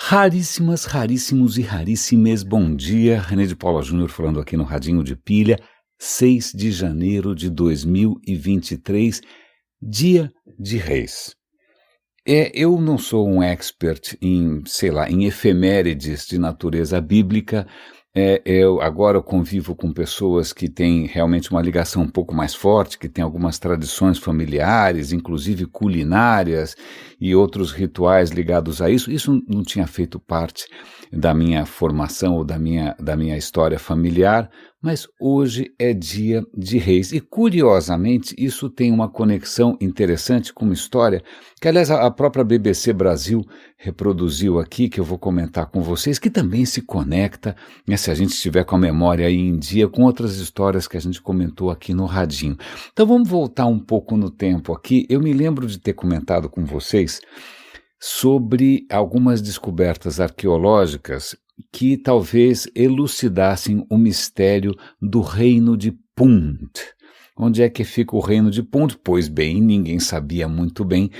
Raríssimas, raríssimos e raríssimes, bom dia. René de Paula Júnior falando aqui no Radinho de Pilha, 6 de janeiro de 2023, dia de Reis. Eu não sou um expert em efemérides de natureza bíblica. Eu agora convivo com pessoas que têm realmente uma ligação um pouco mais forte, que têm algumas tradições familiares, inclusive culinárias e outros rituais ligados a isso. Isso não tinha feito parte da minha formação ou da minha história familiar, mas hoje é dia de Reis. E, curiosamente, isso tem uma conexão interessante com uma história que, aliás, a própria BBC Brasil reproduziu aqui, que eu vou comentar com vocês, que também se conecta, né, se a gente estiver com a memória aí em dia, com outras histórias que a gente comentou aqui no Radinho. Então vamos voltar um pouco no tempo aqui. Eu me lembro de ter comentado com vocês sobre algumas descobertas arqueológicas que talvez elucidassem o mistério do reino de Punt. Onde é que fica o reino de Punt? Pois bem, ninguém sabia muito bem,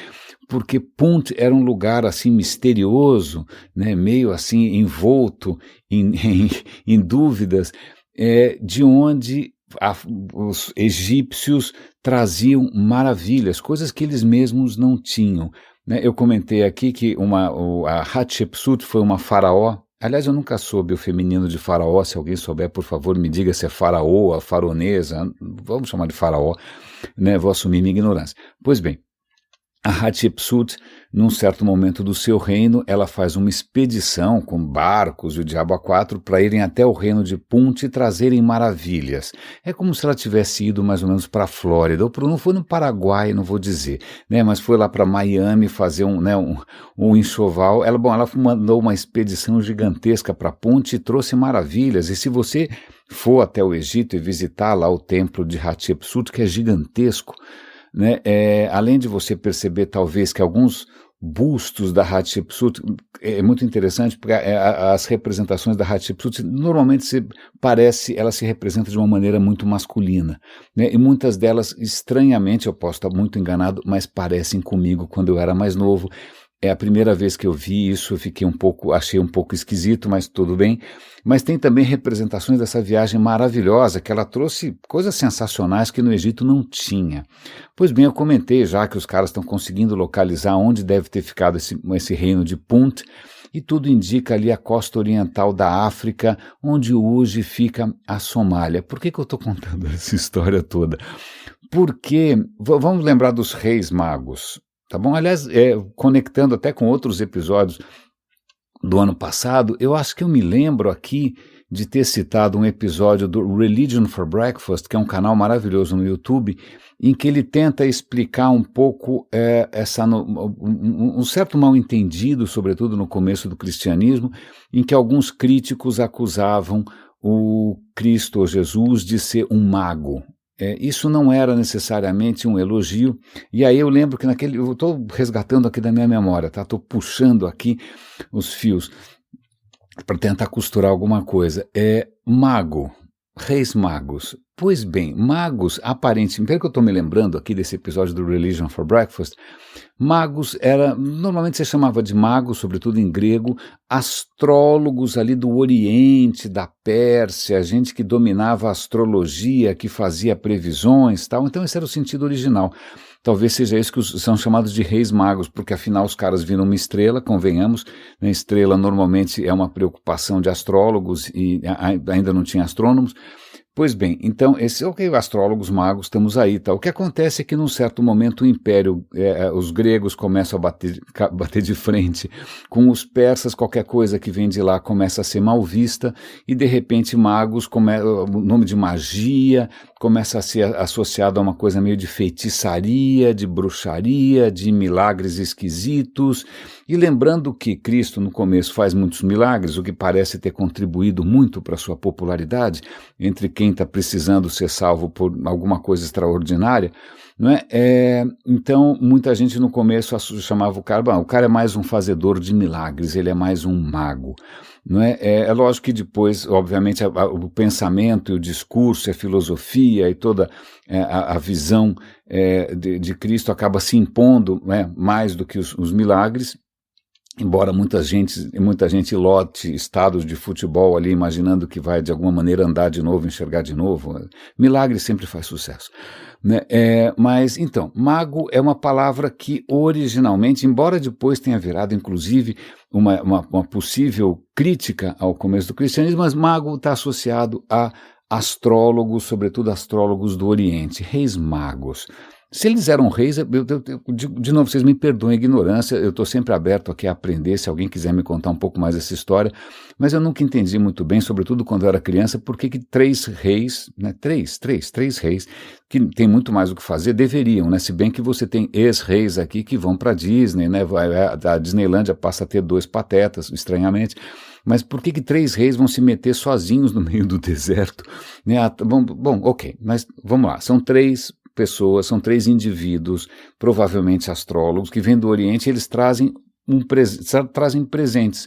porque Punt era um lugar assim misterioso, né, meio assim envolto em dúvidas, de onde os egípcios traziam maravilhas, coisas que eles mesmos não tinham. Eu comentei aqui que a Hatshepsut foi uma faraó. Aliás, eu nunca soube o feminino de faraó. Se alguém souber, por favor, me diga se é faraó, faraonesa. Vamos chamar de faraó, né? Vou assumir minha ignorância. Pois bem, a Hatshepsut, num certo momento do seu reino, ela faz uma expedição com barcos e o diabo a quatro para irem até o reino de Punt e trazerem maravilhas. É como se ela tivesse ido mais ou menos para a Flórida, ou não foi no Paraguai, não vou dizer, né, mas foi lá para Miami fazer um enxoval. Ela mandou uma expedição gigantesca para Punt e trouxe maravilhas. E se você for até o Egito e visitar lá o templo de Hatshepsut, que é gigantesco, né, além de você perceber talvez que alguns bustos da Hatshepsut, é muito interessante porque as representações da Hatshepsut normalmente ela se representa de uma maneira muito masculina, né, e muitas delas estranhamente, eu posso estar muito enganado, mas parecem comigo quando eu era mais novo. É a primeira vez que eu vi isso, achei um pouco esquisito, mas tudo bem. Mas tem também representações dessa viagem maravilhosa, que ela trouxe coisas sensacionais que no Egito não tinha. Pois bem, eu comentei já que os caras estão conseguindo localizar onde deve ter ficado esse reino de Punt, e tudo indica ali a costa oriental da África, onde hoje fica a Somália. Por que eu estou contando essa história toda? Porque, vamos lembrar dos reis magos. Tá bom? Aliás, conectando até com outros episódios do ano passado, eu acho que eu me lembro aqui de ter citado um episódio do Religion for Breakfast, que é um canal maravilhoso no YouTube, em que ele tenta explicar um pouco um certo mal-entendido, sobretudo no começo do cristianismo, em que alguns críticos acusavam o Cristo ou Jesus de ser um mago. Isso não era necessariamente um elogio, e aí eu lembro que eu estou resgatando aqui da minha memória, tá? Estou puxando aqui os fios para tentar costurar alguma coisa. Mago, reis magos. Pois bem, magos, aparentemente, pelo que eu estou me lembrando aqui desse episódio do Religion for Breakfast, magos normalmente se chamava de magos, sobretudo em grego, astrólogos ali do Oriente, da Pérsia, gente que dominava a astrologia, que fazia previsões, tal. Então esse era o sentido original. Talvez seja isso que são chamados de reis magos, porque afinal os caras viram uma estrela, convenhamos, né? Estrela normalmente é uma preocupação de astrólogos e ainda não tinha astrônomos. Pois bem, então, astrólogos, magos, estamos aí, tá? O que acontece é que num certo momento o império, os gregos começam a bater de frente com os persas, qualquer coisa que vem de lá começa a ser mal vista, e de repente magos, o nome de magia, começa a ser associado a uma coisa meio de feitiçaria, de bruxaria, de milagres esquisitos. E lembrando que Cristo no começo faz muitos milagres, o que parece ter contribuído muito para a sua popularidade entre quem está precisando ser salvo por alguma coisa extraordinária, não é? Então muita gente no começo chamava o cara é mais um fazedor de milagres, ele é mais um mago. Não é? É lógico que depois, obviamente, o pensamento, o discurso, a filosofia e toda a visão de Cristo acaba se impondo, né, mais do que os milagres. embora muita gente lote estádios de futebol ali, imaginando que vai de alguma maneira andar de novo, enxergar de novo, milagre sempre faz sucesso, né? Mas então, mago é uma palavra que originalmente, embora depois tenha virado inclusive uma possível crítica ao começo do cristianismo, mas mago está associado a astrólogos, sobretudo astrólogos do Oriente, reis magos. Se eles eram reis, de novo, vocês me perdoem a ignorância, eu estou sempre aberto aqui a aprender, se alguém quiser me contar um pouco mais dessa história, mas eu nunca entendi muito bem, sobretudo quando eu era criança, por que três reis, né, três reis, que tem muito mais o que fazer, deveriam, né, se bem que você tem ex-reis aqui que vão para a Disney, né, a Disneylândia passa a ter 2 patetas, estranhamente, mas por que 3 reis vão se meter sozinhos no meio do deserto? Né, bom, ok, mas vamos lá, são 3 pessoas, são 3 indivíduos, provavelmente astrólogos, que vêm do Oriente, eles trazem presentes.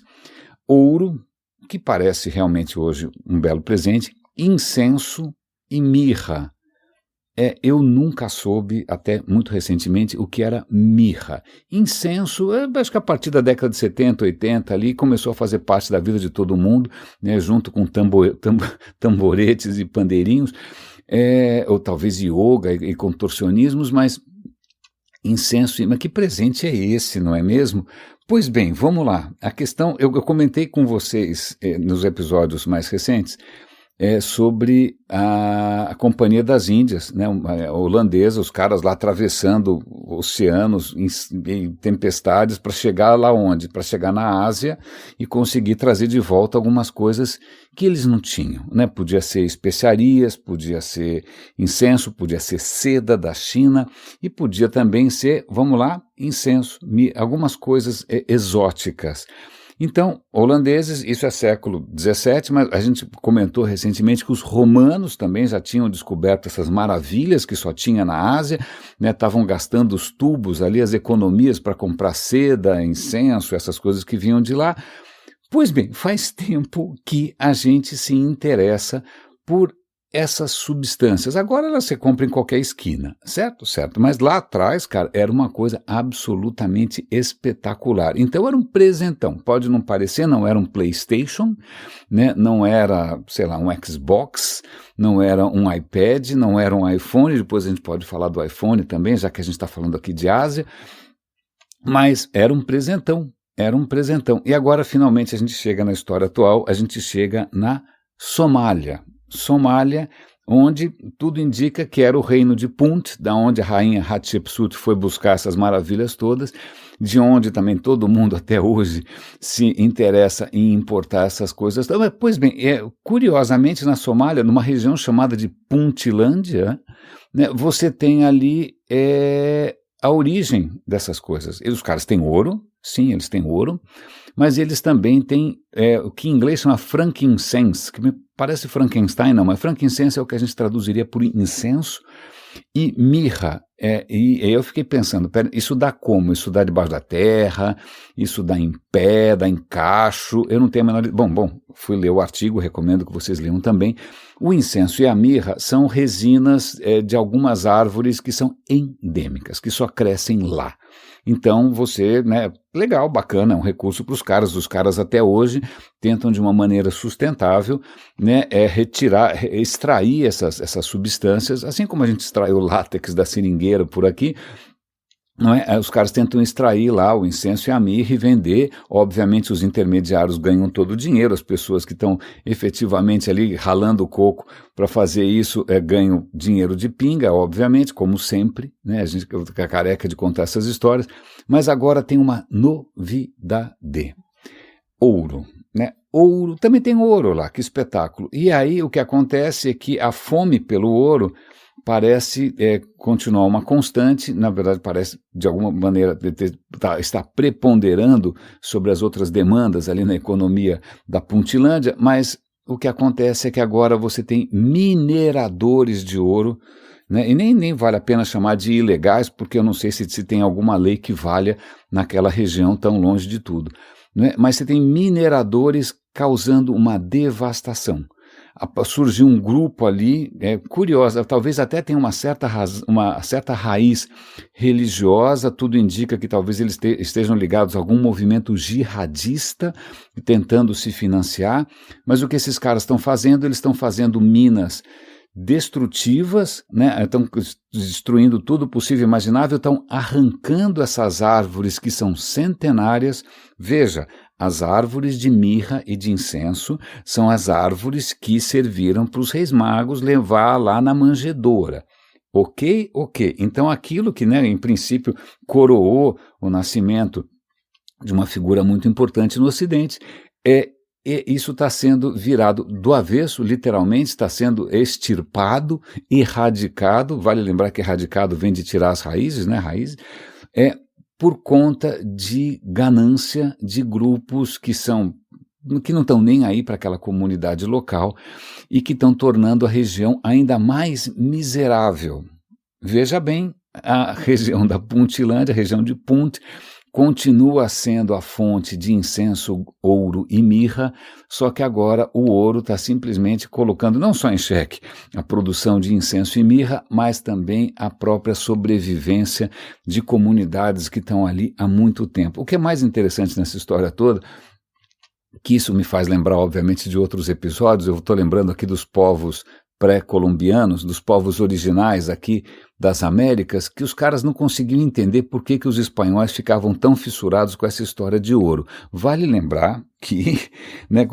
Ouro, que parece realmente hoje um belo presente, incenso e mirra. Eu nunca soube, até muito recentemente, o que era mirra. Incenso, acho que a partir da década de 70, 80, ali, começou a fazer parte da vida de todo mundo, né, junto com tamboretes e pandeirinhos, ou talvez yoga e contorcionismos, mas incenso, mas que presente é esse, não é mesmo? Pois bem, vamos lá. A questão, eu comentei com vocês nos episódios mais recentes sobre a Companhia das Índias, né, holandesa, os caras lá atravessando oceanos em tempestades para chegar lá onde? Para chegar na Ásia e conseguir trazer de volta algumas coisas que eles não tinham, né? Podia ser especiarias, podia ser incenso, podia ser seda da China e podia também ser, vamos lá, incenso, algumas coisas exóticas. Então, holandeses, isso é século XVII, mas a gente comentou recentemente que os romanos também já tinham descoberto essas maravilhas que só tinha na Ásia, né? Estavam gastando os tubos ali, as economias para comprar seda, incenso, essas coisas que vinham de lá. Pois bem, faz tempo que a gente se interessa por essas substâncias. Agora elas se compram em qualquer esquina, certo? Certo. Mas lá atrás, cara, era uma coisa absolutamente espetacular. Então era um presentão. Pode não parecer, não era um PlayStation, né? Não era, sei lá, um Xbox, não era um iPad, não era um iPhone. Depois a gente pode falar do iPhone também, já que a gente está falando aqui de Ásia. Mas era um presentão. Era um presentão. E agora, finalmente, a gente chega na história atual, a gente chega na Somália. Somália, onde tudo indica que era o reino de Punt, da onde a rainha Hatshepsut foi buscar essas maravilhas todas, de onde também todo mundo até hoje se interessa em importar essas coisas. Pois bem, curiosamente na Somália, numa região chamada de Puntlândia, né, você tem ali a origem dessas coisas. Os caras têm ouro, sim, eles têm ouro, mas eles também têm o que em inglês chama frankincense, que me parece Frankenstein, não, mas frankincense é o que a gente traduziria por incenso, e mirra. E eu fiquei pensando, pera, isso dá como? Isso dá debaixo da terra, isso dá em pé, dá em cacho, eu não tenho a menor... Bom, fui ler o artigo, recomendo que vocês leiam também. O incenso e a mirra são resinas de algumas árvores que são endêmicas, que só crescem lá. Então você, né, legal, bacana, é um recurso para os caras até hoje tentam de uma maneira sustentável, né, extrair essas substâncias, assim como a gente extrai o látex da seringueira por aqui, não é? Os caras tentam extrair lá o incenso e a mirra e vender. Obviamente os intermediários ganham todo o dinheiro, as pessoas que estão efetivamente ali ralando o coco para fazer isso ganham dinheiro de pinga, obviamente, como sempre, né? A gente fica careca de contar essas histórias, mas agora tem uma novidade. Ouro, né? Ouro, também tem ouro lá, que espetáculo. E aí o que acontece é que a fome pelo ouro parece continuar uma constante, na verdade parece de alguma maneira estar preponderando sobre as outras demandas ali na economia da Puntlândia, mas o que acontece é que agora você tem mineradores de ouro, né, e nem vale a pena chamar de ilegais, porque eu não sei se tem alguma lei que valha naquela região tão longe de tudo, né, mas você tem mineradores causando uma devastação. surgiu um grupo ali, curiosa, talvez até tenha uma certa raiz religiosa, tudo indica que talvez eles estejam ligados a algum movimento jihadista, tentando se financiar, mas o que esses caras estão fazendo? Eles estão fazendo minas destrutivas, né? Estão destruindo tudo possível e imaginável, estão arrancando essas árvores que são centenárias. Veja, as árvores de mirra e de incenso são as árvores que serviram para os reis magos levar lá na manjedoura. Ok? Então aquilo que, né, em princípio, coroou o nascimento de uma figura muito importante no Ocidente, e isso está sendo virado do avesso, literalmente, está sendo extirpado, erradicado. Vale lembrar que erradicado vem de tirar as raízes, né? Por conta de ganância de grupos que não estão nem aí para aquela comunidade local e que estão tornando a região ainda mais miserável. Veja bem, a região da Puntilândia, a região de Punt, continua sendo a fonte de incenso, ouro e mirra, só que agora o ouro está simplesmente colocando não só em xeque a produção de incenso e mirra, mas também a própria sobrevivência de comunidades que estão ali há muito tempo. O que é mais interessante nessa história toda, que isso me faz lembrar, obviamente, de outros episódios, eu estou lembrando aqui dos povos pré-colombianos, dos povos originais aqui das Américas, que os caras não conseguiam entender por que os espanhóis ficavam tão fissurados com essa história de ouro. Vale lembrar que, né,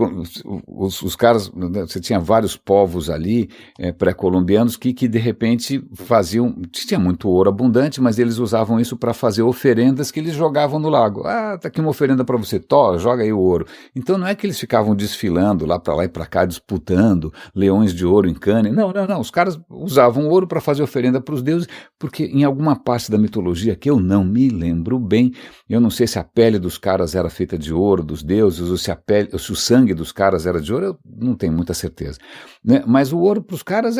os caras, você tinha vários povos ali, pré-colombianos, que de repente tinha muito ouro abundante, mas eles usavam isso para fazer oferendas que eles jogavam no lago. Ah, tá aqui uma oferenda para você, joga aí o ouro. Então não é que eles ficavam desfilando lá e para cá, disputando leões de ouro em Cane. Não, os caras usavam ouro para fazer oferenda para os deuses, porque em alguma parte da mitologia que eu não me lembro bem, eu não sei se a pele dos caras era feita de ouro, dos deuses, ou se o sangue dos caras era de ouro, eu não tenho muita certeza, né? Mas o ouro para os caras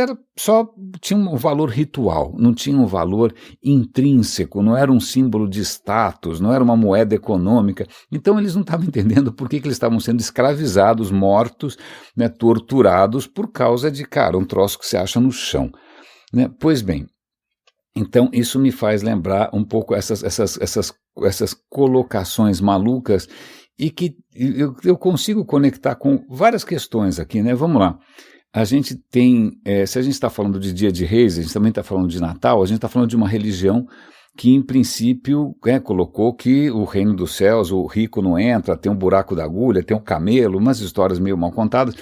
tinha um valor ritual, não tinha um valor intrínseco, não era um símbolo de status, não era uma moeda econômica. Então eles não estavam entendendo por que eles estavam sendo escravizados, mortos, né, torturados por causa de, um troço que você acha no chão, né? Pois bem, então isso me faz lembrar um pouco essas colocações malucas e que eu consigo conectar com várias questões aqui, né? Vamos lá. A gente tem, se a gente está falando de Dia de Reis, a gente também está falando de Natal, a gente está falando de uma religião que em princípio colocou que o reino dos céus, o rico não entra, tem um buraco da agulha, tem um camelo, umas histórias meio mal contadas,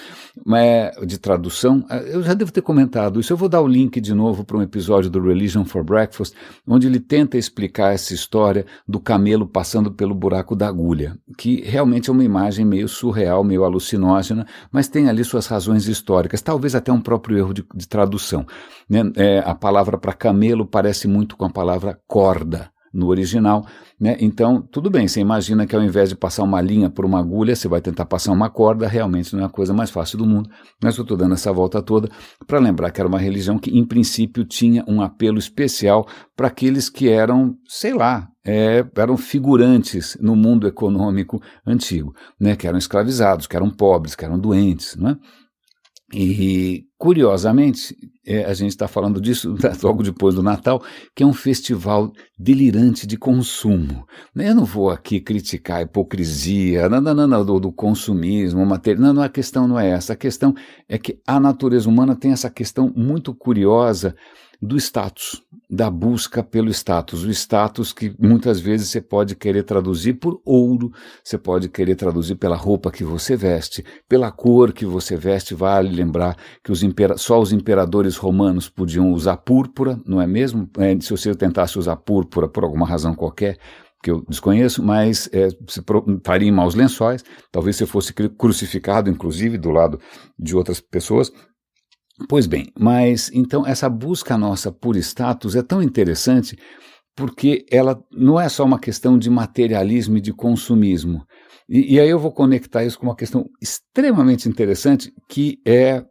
de tradução. Eu já devo ter comentado isso, eu vou dar o link de novo para um episódio do Religion for Breakfast, onde ele tenta explicar essa história do camelo passando pelo buraco da agulha, que realmente é uma imagem meio surreal, meio alucinógena, mas tem ali suas razões históricas, talvez até um próprio erro de tradução, né? A palavra para camelo parece muito com a palavra corda no original, né? Então, tudo bem, você imagina que ao invés de passar uma linha por uma agulha, você vai tentar passar uma corda, realmente não é a coisa mais fácil do mundo, mas eu estou dando essa volta toda para lembrar que era uma religião que, em princípio, tinha um apelo especial para aqueles que eram, sei lá, eram figurantes no mundo econômico antigo, né? Que eram escravizados, que eram pobres, que eram doentes, né? E, curiosamente, a gente está falando disso logo depois do Natal, que é um festival delirante de consumo. Eu não vou aqui criticar a hipocrisia, do consumismo, não, a questão não é essa. A questão é que a natureza humana tem essa questão muito curiosa do status, da busca pelo status, o status que muitas vezes você pode querer traduzir por ouro, você pode querer traduzir pela roupa que você veste, pela cor que você veste. Vale lembrar que só os imperadores romanos podiam usar púrpura, não é mesmo? Se você tentasse usar púrpura por alguma razão qualquer, que eu desconheço, mas você estaria em maus lençóis, talvez você fosse crucificado, inclusive, do lado de outras pessoas. Pois bem, mas então essa busca nossa por status é tão interessante porque ela não é só uma questão de materialismo e de consumismo. E aí eu vou conectar isso com uma questão extremamente interessante, que é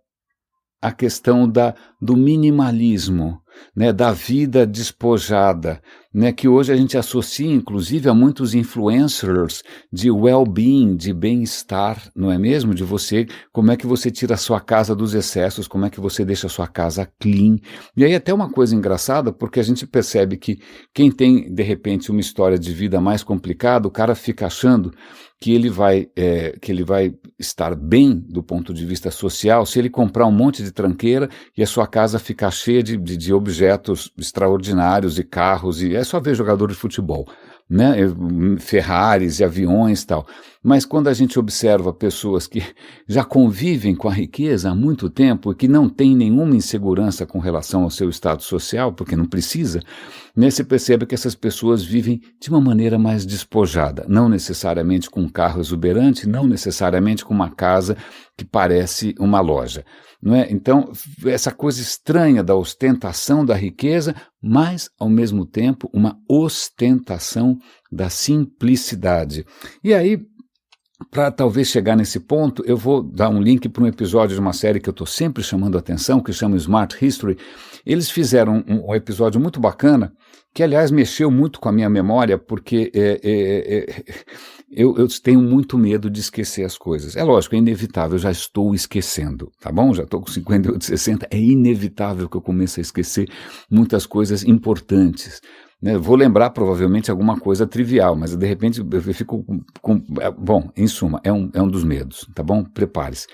a questão do minimalismo. né, da vida despojada, né, que hoje a gente associa, inclusive, a muitos influencers de well-being, de bem-estar, não é mesmo? De você, como é que você tira a sua casa dos excessos, como é que você deixa a sua casa clean. E aí até uma coisa engraçada, porque a gente percebe que quem tem, de repente, uma história de vida mais complicada, o cara fica achando que ele vai estar bem do ponto de vista social se ele comprar um monte de tranqueira e a sua casa ficar cheia de objetos extraordinários e carros, e é só ver jogador de futebol, né? Ferraris e aviões e tal. Mas quando a gente observa pessoas que já convivem com a riqueza há muito tempo e que não têm nenhuma insegurança com relação ao seu estado social, porque não precisa, né, você percebe que essas pessoas vivem de uma maneira mais despojada, não necessariamente com um carro exuberante, não necessariamente com uma casa que parece uma loja. Não é? Então, essa coisa estranha da ostentação da riqueza, mas, ao mesmo tempo, uma ostentação da simplicidade. E aí, para talvez chegar nesse ponto, eu vou dar um link para um episódio de uma série que eu estou sempre chamando a atenção, que chama Smart History. Eles fizeram um episódio muito bacana, que aliás mexeu muito com a minha memória, porque eu tenho muito medo de esquecer as coisas. É lógico, é inevitável, eu já estou esquecendo, tá bom? Já estou com 58, 60, é inevitável que eu comece a esquecer muitas coisas importantes. Né? Vou lembrar provavelmente alguma coisa trivial, mas de repente eu fico bom, em suma, é um dos medos, tá bom? Prepare-se.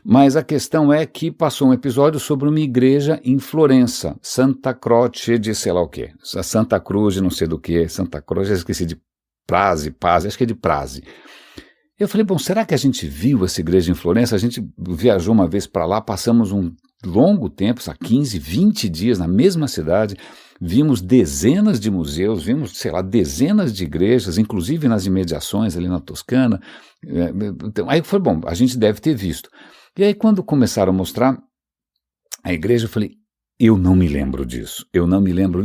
Mas a questão é que passou um episódio sobre uma igreja em Florença, Santa Croce de sei lá o quê, Santa Cruz de não sei do que, Santa Cruz, já esqueci de Paz, acho que é de Praze. Eu falei, bom, será que a gente viu essa igreja em Florença? A gente viajou uma vez para lá, passamos um longo tempo, 15, 20 dias na mesma cidade, vimos dezenas de museus, vimos, sei lá, dezenas de igrejas, inclusive nas imediações ali na Toscana. Então, aí foi bom, a gente deve ter visto. E aí quando começaram a mostrar a igreja, eu falei, eu não me lembro disso,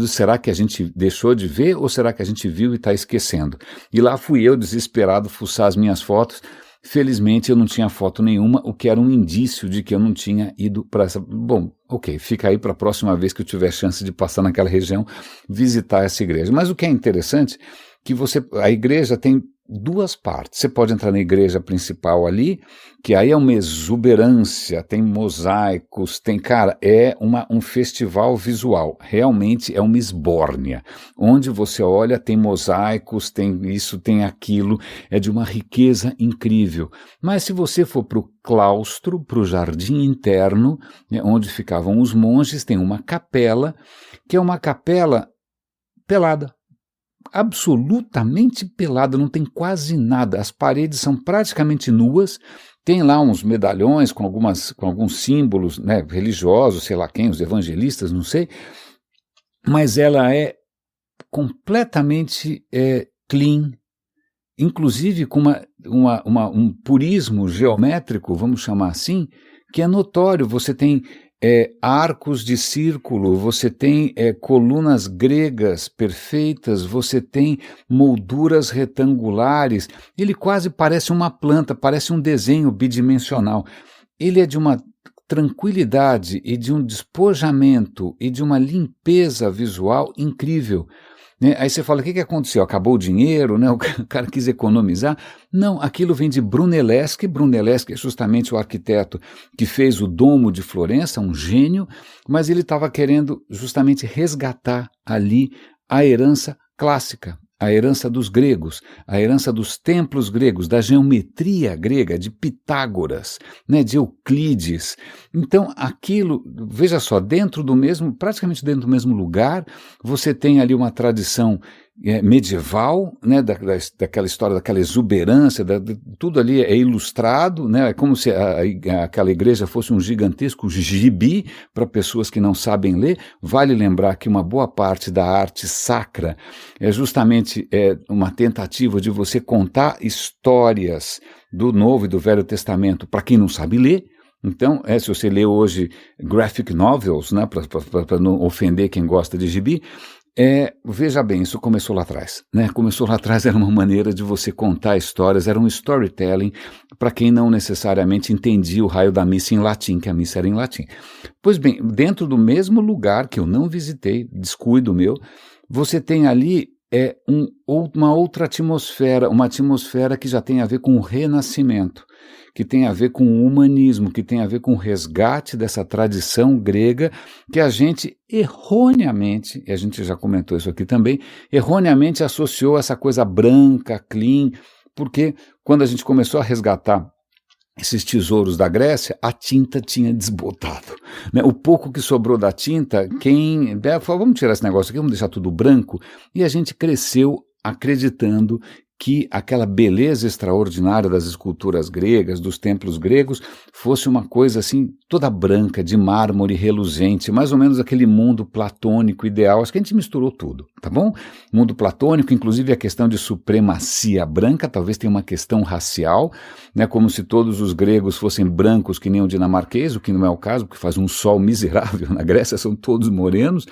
será que a gente deixou de ver ou será que a gente viu e está esquecendo? E lá fui eu, desesperado, fuçar as minhas fotos. Felizmente eu não tinha foto nenhuma, o que era um indício de que eu não tinha ido para essa... Bom, ok, fica aí para a próxima vez que eu tiver chance de passar naquela região, visitar essa igreja. Mas o que é interessante, que a igreja tem duas partes. Você pode entrar na igreja principal ali, que aí é uma exuberância, tem mosaicos, é um festival visual, realmente é uma esbórnia. Onde você olha tem mosaicos, tem isso, tem aquilo, é de uma riqueza incrível. Mas se você for para o claustro, para o jardim interno, né, onde ficavam os monges, tem uma capela, que é uma capela pelada. Absolutamente pelada, não tem quase nada, as paredes são praticamente nuas, tem lá uns medalhões com alguns símbolos, né, religiosos, sei lá quem, os evangelistas, não sei, mas ela é completamente clean, inclusive com um purismo geométrico, vamos chamar assim, que é notório. Você tem arcos de círculo, você tem colunas gregas perfeitas, você tem molduras retangulares, ele quase parece uma planta, parece um desenho bidimensional. Ele é de uma tranquilidade e de um despojamento e de uma limpeza visual incrível. Né? Aí você fala, o que aconteceu? Acabou o dinheiro, né? O cara quis economizar? Não, aquilo vem de Brunelleschi. Brunelleschi é justamente o arquiteto que fez o Domo de Florença, um gênio, mas ele estava querendo justamente resgatar ali a herança clássica, a herança dos gregos, a herança dos templos gregos, da geometria grega, de Pitágoras, né, de Euclides. Então, aquilo, veja só, praticamente dentro do mesmo lugar, você tem ali uma tradição medieval, né, daquela história, daquela exuberância, tudo ali é ilustrado, né, é como se aquela igreja fosse um gigantesco gibi para pessoas que não sabem ler. Vale lembrar que uma boa parte da arte sacra é justamente uma tentativa de você contar histórias do Novo e do Velho Testamento para quem não sabe ler. Então, se você lê hoje graphic novels, né, para não ofender quem gosta de gibi, veja bem, isso começou lá atrás, né? Começou lá atrás, era uma maneira de você contar histórias, era um storytelling para quem não necessariamente entendia o raio da missa em latim, que a missa era em latim. Pois bem, dentro do mesmo lugar que eu não visitei, descuido meu, você tem ali uma outra atmosfera, uma atmosfera que já tem a ver com o renascimento, que tem a ver com o humanismo, que tem a ver com o resgate dessa tradição grega que a gente erroneamente, e a gente já comentou isso aqui também, erroneamente associou essa coisa branca, clean, porque quando a gente começou a resgatar esses tesouros da Grécia, a tinta tinha desbotado, né? O pouco que sobrou da tinta, falou, vamos tirar esse negócio aqui, vamos deixar tudo branco, e a gente cresceu acreditando que aquela beleza extraordinária das esculturas gregas, dos templos gregos, fosse uma coisa assim, toda branca, de mármore reluzente, mais ou menos aquele mundo platônico ideal. Acho que a gente misturou tudo, tá bom? Mundo platônico, inclusive a questão de supremacia branca, talvez tenha uma questão racial, né, como se todos os gregos fossem brancos que nem o dinamarquês, o que não é o caso, porque faz um sol miserável na Grécia, são todos morenos,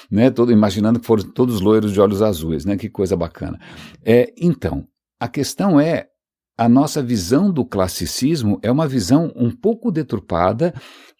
né, imaginando que foram todos loiros de olhos azuis, né, que coisa bacana. Então, a questão é, a nossa visão do classicismo é uma visão um pouco deturpada,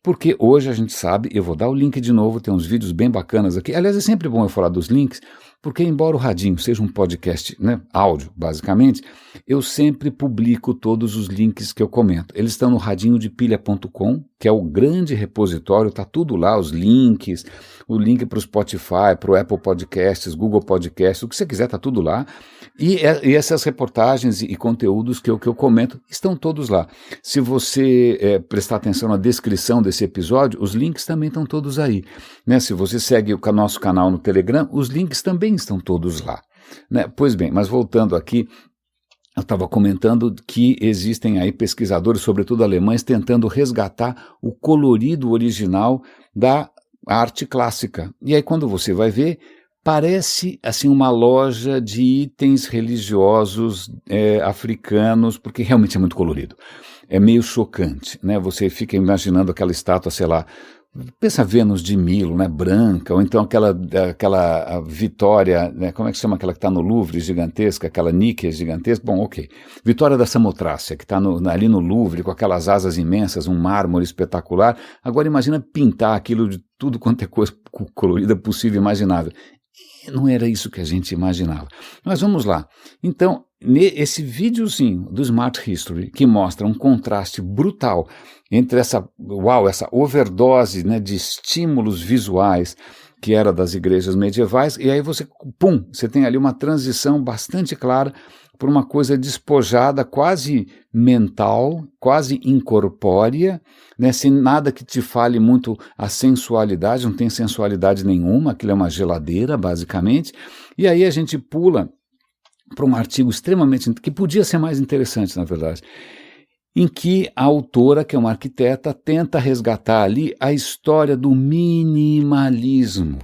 porque hoje a gente sabe, eu vou dar o link de novo, tem uns vídeos bem bacanas aqui, aliás é sempre bom eu falar dos links, porque embora o Radinho seja um podcast, né, áudio basicamente, eu sempre publico todos os links que eu comento. Eles estão no radinhodepilha.com, que é o grande repositório, está tudo lá, os links, o link para o Spotify, para o Apple Podcasts, Google Podcasts, o que você quiser está tudo lá. E essas reportagens e conteúdos que eu comento estão todos lá. Se você prestar atenção na descrição desse episódio, os links também estão todos aí, né? Se você segue o nosso canal no Telegram, os links também estão todos lá, né? Pois bem, mas voltando aqui, eu estava comentando que existem aí pesquisadores, sobretudo alemães, tentando resgatar o colorido original da arte clássica. E aí quando você vai ver, parece assim uma loja de itens religiosos africanos, porque realmente é muito colorido. É meio chocante, né? Você fica imaginando aquela estátua, sei lá, pensa Vênus de Milo, né, branca, ou então aquela Vitória, né, como é que chama aquela que está no Louvre, gigantesca, aquela Nike gigantesca, bom, ok. Vitória da Samotrácia, que está ali no Louvre, com aquelas asas imensas, um mármore espetacular. Agora imagina pintar aquilo de tudo quanto é coisa colorida possível e imaginável. Não era isso que a gente imaginava. Mas vamos lá. Então, esse videozinho do Smart History, que mostra um contraste brutal entre essa overdose, né, de estímulos visuais que era das igrejas medievais, e aí você tem ali uma transição bastante clara por uma coisa despojada, quase mental, quase incorpórea, né, sem nada que te fale muito a sensualidade, não tem sensualidade nenhuma, aquilo é uma geladeira, basicamente, e aí a gente pula para um artigo extremamente, que podia ser mais interessante, na verdade, em que a autora, que é uma arquiteta, tenta resgatar ali a história do minimalismo.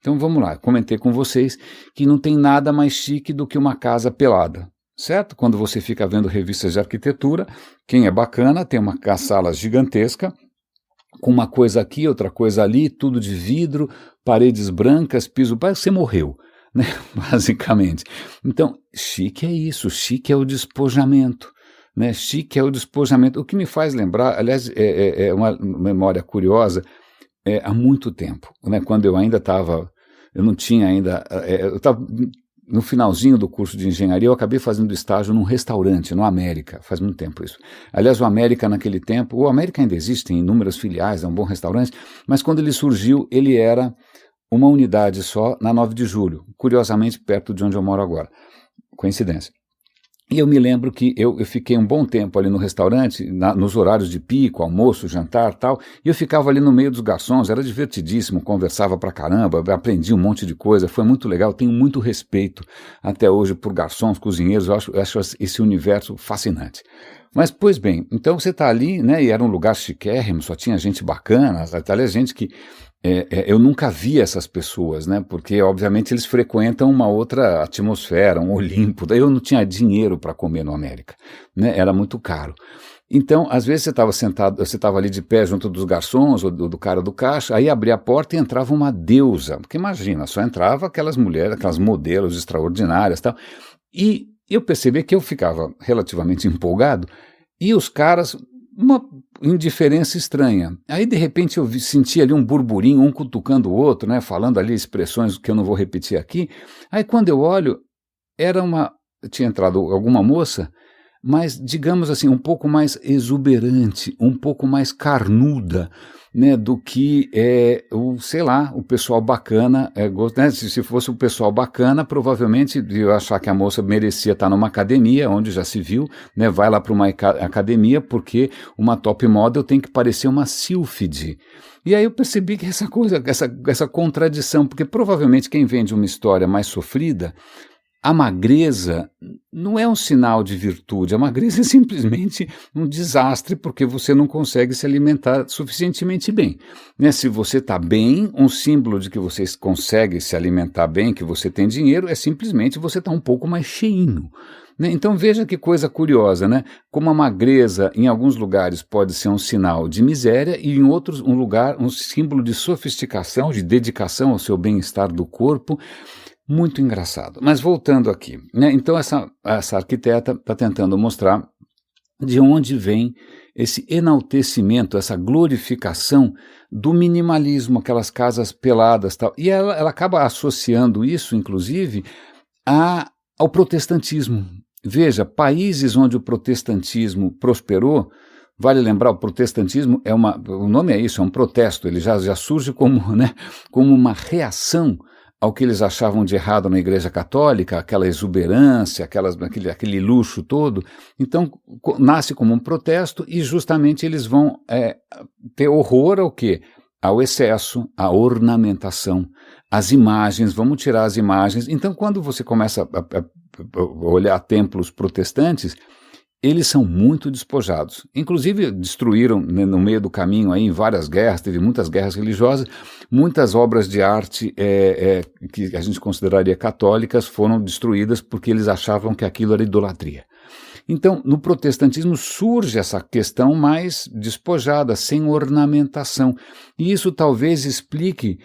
Então vamos lá, comentei com vocês que não tem nada mais chique do que uma casa pelada, certo? Quando você fica vendo revistas de arquitetura, quem é bacana tem uma sala gigantesca, com uma coisa aqui, outra coisa ali, tudo de vidro, paredes brancas, piso, parece que você morreu, né? Basicamente. Então, chique é isso, chique é o despojamento. Né, chique é o despojamento. O que me faz lembrar, aliás, é uma memória curiosa, há muito tempo, né, quando eu ainda estava, eu não tinha ainda, eu estava no finalzinho do curso de engenharia, eu acabei fazendo estágio num restaurante, no América, faz muito tempo isso. Aliás, o América naquele tempo, o América ainda existe, tem inúmeras filiais, é um bom restaurante, mas quando ele surgiu, ele era uma unidade só na 9 de julho, curiosamente perto de onde eu moro agora, coincidência. E eu me lembro que eu fiquei um bom tempo ali no restaurante, nos horários de pico, almoço, jantar e tal, e eu ficava ali no meio dos garçons, era divertidíssimo, conversava pra caramba, aprendi um monte de coisa, foi muito legal, tenho muito respeito até hoje por garçons, cozinheiros, eu acho esse universo fascinante. Mas, pois bem, então você está ali, né, e era um lugar chiquérrimo, só tinha gente bacana, até gente que eu nunca vi essas pessoas, né? Porque, obviamente, eles frequentam uma outra atmosfera, um Olimpo. Daí eu não tinha dinheiro para comer no América, né? Era muito caro. Então, às vezes você estava sentado, você estava ali de pé junto dos garçons ou do cara do caixa, aí abria a porta e entrava uma deusa. Porque imagina, só entrava aquelas mulheres, aquelas modelos extraordinárias e tal. E eu percebi que eu ficava relativamente empolgado E os caras, uma indiferença estranha. Aí, de repente, eu senti ali um burburinho, um cutucando o outro, né, falando ali expressões que eu não vou repetir aqui. Aí, quando eu olho, tinha entrado alguma moça, mas, digamos assim, um pouco mais exuberante, um pouco mais carnuda, né, do que o pessoal bacana, né, se fosse o pessoal bacana, provavelmente eu achar que a moça merecia estar numa academia, onde já se viu, né, vai lá para uma academia, porque uma top model tem que parecer uma sílfide. E aí eu percebi que essa contradição, porque provavelmente quem vende uma história mais sofrida, a magreza não é um sinal de virtude, a magreza é simplesmente um desastre porque você não consegue se alimentar suficientemente bem. Né? Se você está bem, um símbolo de que você consegue se alimentar bem, que você tem dinheiro, é simplesmente você estar um pouco mais cheinho. Né? Então veja que coisa curiosa, né? Como a magreza em alguns lugares pode ser um sinal de miséria e em outros um símbolo de sofisticação, de dedicação ao seu bem-estar do corpo. Muito engraçado. Mas voltando aqui, né? Então essa arquiteta está tentando mostrar de onde vem esse enaltecimento, essa glorificação do minimalismo, aquelas casas peladas e tal. E ela acaba associando isso, inclusive, ao protestantismo. Veja, países onde o protestantismo prosperou, vale lembrar, o protestantismo o nome é isso, é um protesto, ele já surge como, né, como uma reação ao que eles achavam de errado na Igreja Católica, aquela exuberância, aquele luxo todo. Então, nasce como um protesto e justamente eles vão ter horror ao quê? Ao excesso, à ornamentação, às imagens, vamos tirar as imagens. Então, quando você começa a olhar templos protestantes, eles são muito despojados. Inclusive, destruíram, né, no meio do caminho, aí, em várias guerras, teve muitas guerras religiosas, muitas obras de arte que a gente consideraria católicas foram destruídas porque eles achavam que aquilo era idolatria. Então, no protestantismo surge essa questão mais despojada, sem ornamentação. E isso talvez explique,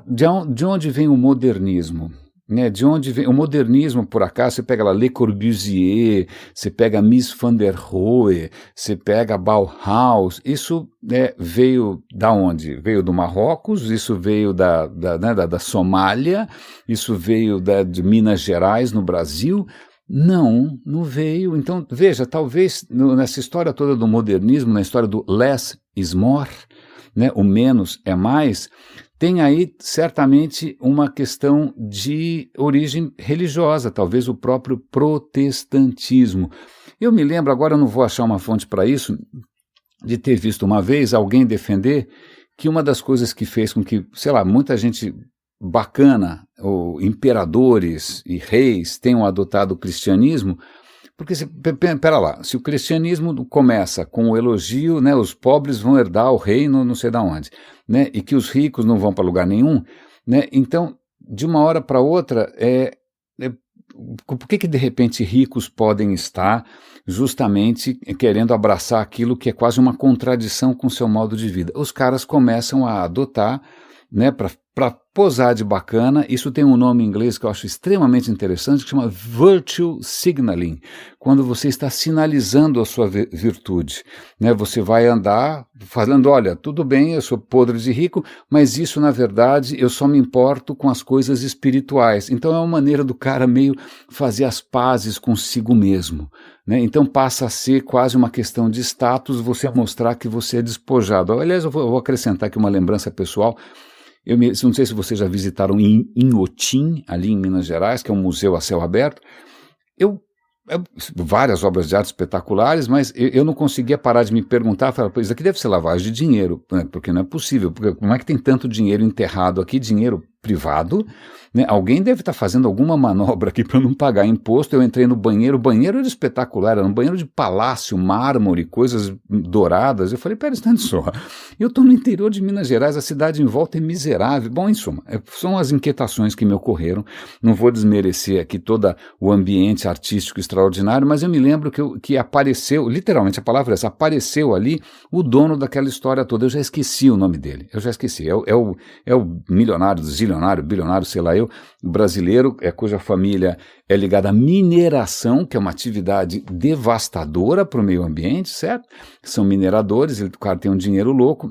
de onde vem o modernismo. Né, de onde vem o modernismo, por acaso, você pega lá Le Corbusier, você pega Mies van der Rohe, você pega Bauhaus, isso veio da onde? Veio do Marrocos, isso veio da Somália, isso veio de Minas Gerais, no Brasil. Não veio. Então, veja, talvez nessa história toda do modernismo, na história do less is more, né, o menos é mais, tem aí certamente uma questão de origem religiosa, talvez o próprio protestantismo. Eu me lembro, agora eu não vou achar uma fonte para isso, de ter visto uma vez alguém defender que uma das coisas que fez com que, muita gente bacana, ou imperadores e reis tenham adotado o cristianismo, porque, pera lá, se o cristianismo começa com o elogio, né, os pobres vão herdar o reino não sei de onde, né, e que os ricos não vão para lugar nenhum, né, então, de uma hora para outra, por que de repente ricos podem estar justamente querendo abraçar aquilo que é quase uma contradição com o seu modo de vida? Os caras começam a adotar, né, para posar de bacana. Isso tem um nome em inglês que eu acho extremamente interessante, que chama virtue signaling, quando você está sinalizando a sua virtude, né? Você vai andar falando, olha, tudo bem, eu sou podre de rico, mas isso, na verdade, eu só me importo com as coisas espirituais. Então é uma maneira do cara meio fazer as pazes consigo mesmo, né? Então passa a ser quase uma questão de status você mostrar que você é despojado. Aliás, eu vou acrescentar aqui uma lembrança pessoal. Eu não sei se vocês já visitaram Inhotim, ali em Minas Gerais, que é um museu a céu aberto. Várias obras de arte espetaculares, mas eu não conseguia parar de me perguntar, isso aqui deve ser lavagem de dinheiro, né? Porque não é possível, porque como é que tem tanto dinheiro enterrado aqui, dinheiro privado, né? Alguém deve estar fazendo alguma manobra aqui para não pagar imposto. Eu entrei no banheiro, o banheiro era espetacular, era um banheiro de palácio, mármore, coisas douradas. Eu falei, pera, está só, eu estou no interior de Minas Gerais, a cidade em volta é miserável. Bom, em suma, são as inquietações que me ocorreram, não vou desmerecer aqui todo o ambiente artístico extraordinário, mas eu me lembro que apareceu, literalmente a palavra é essa, apareceu ali o dono daquela história toda. Eu já esqueci o nome dele, é o milionário Zillion milionário, bilionário, sei lá eu, brasileiro, cuja família é ligada à mineração, que é uma atividade devastadora para o meio ambiente, certo? São mineradores, o cara tem um dinheiro louco,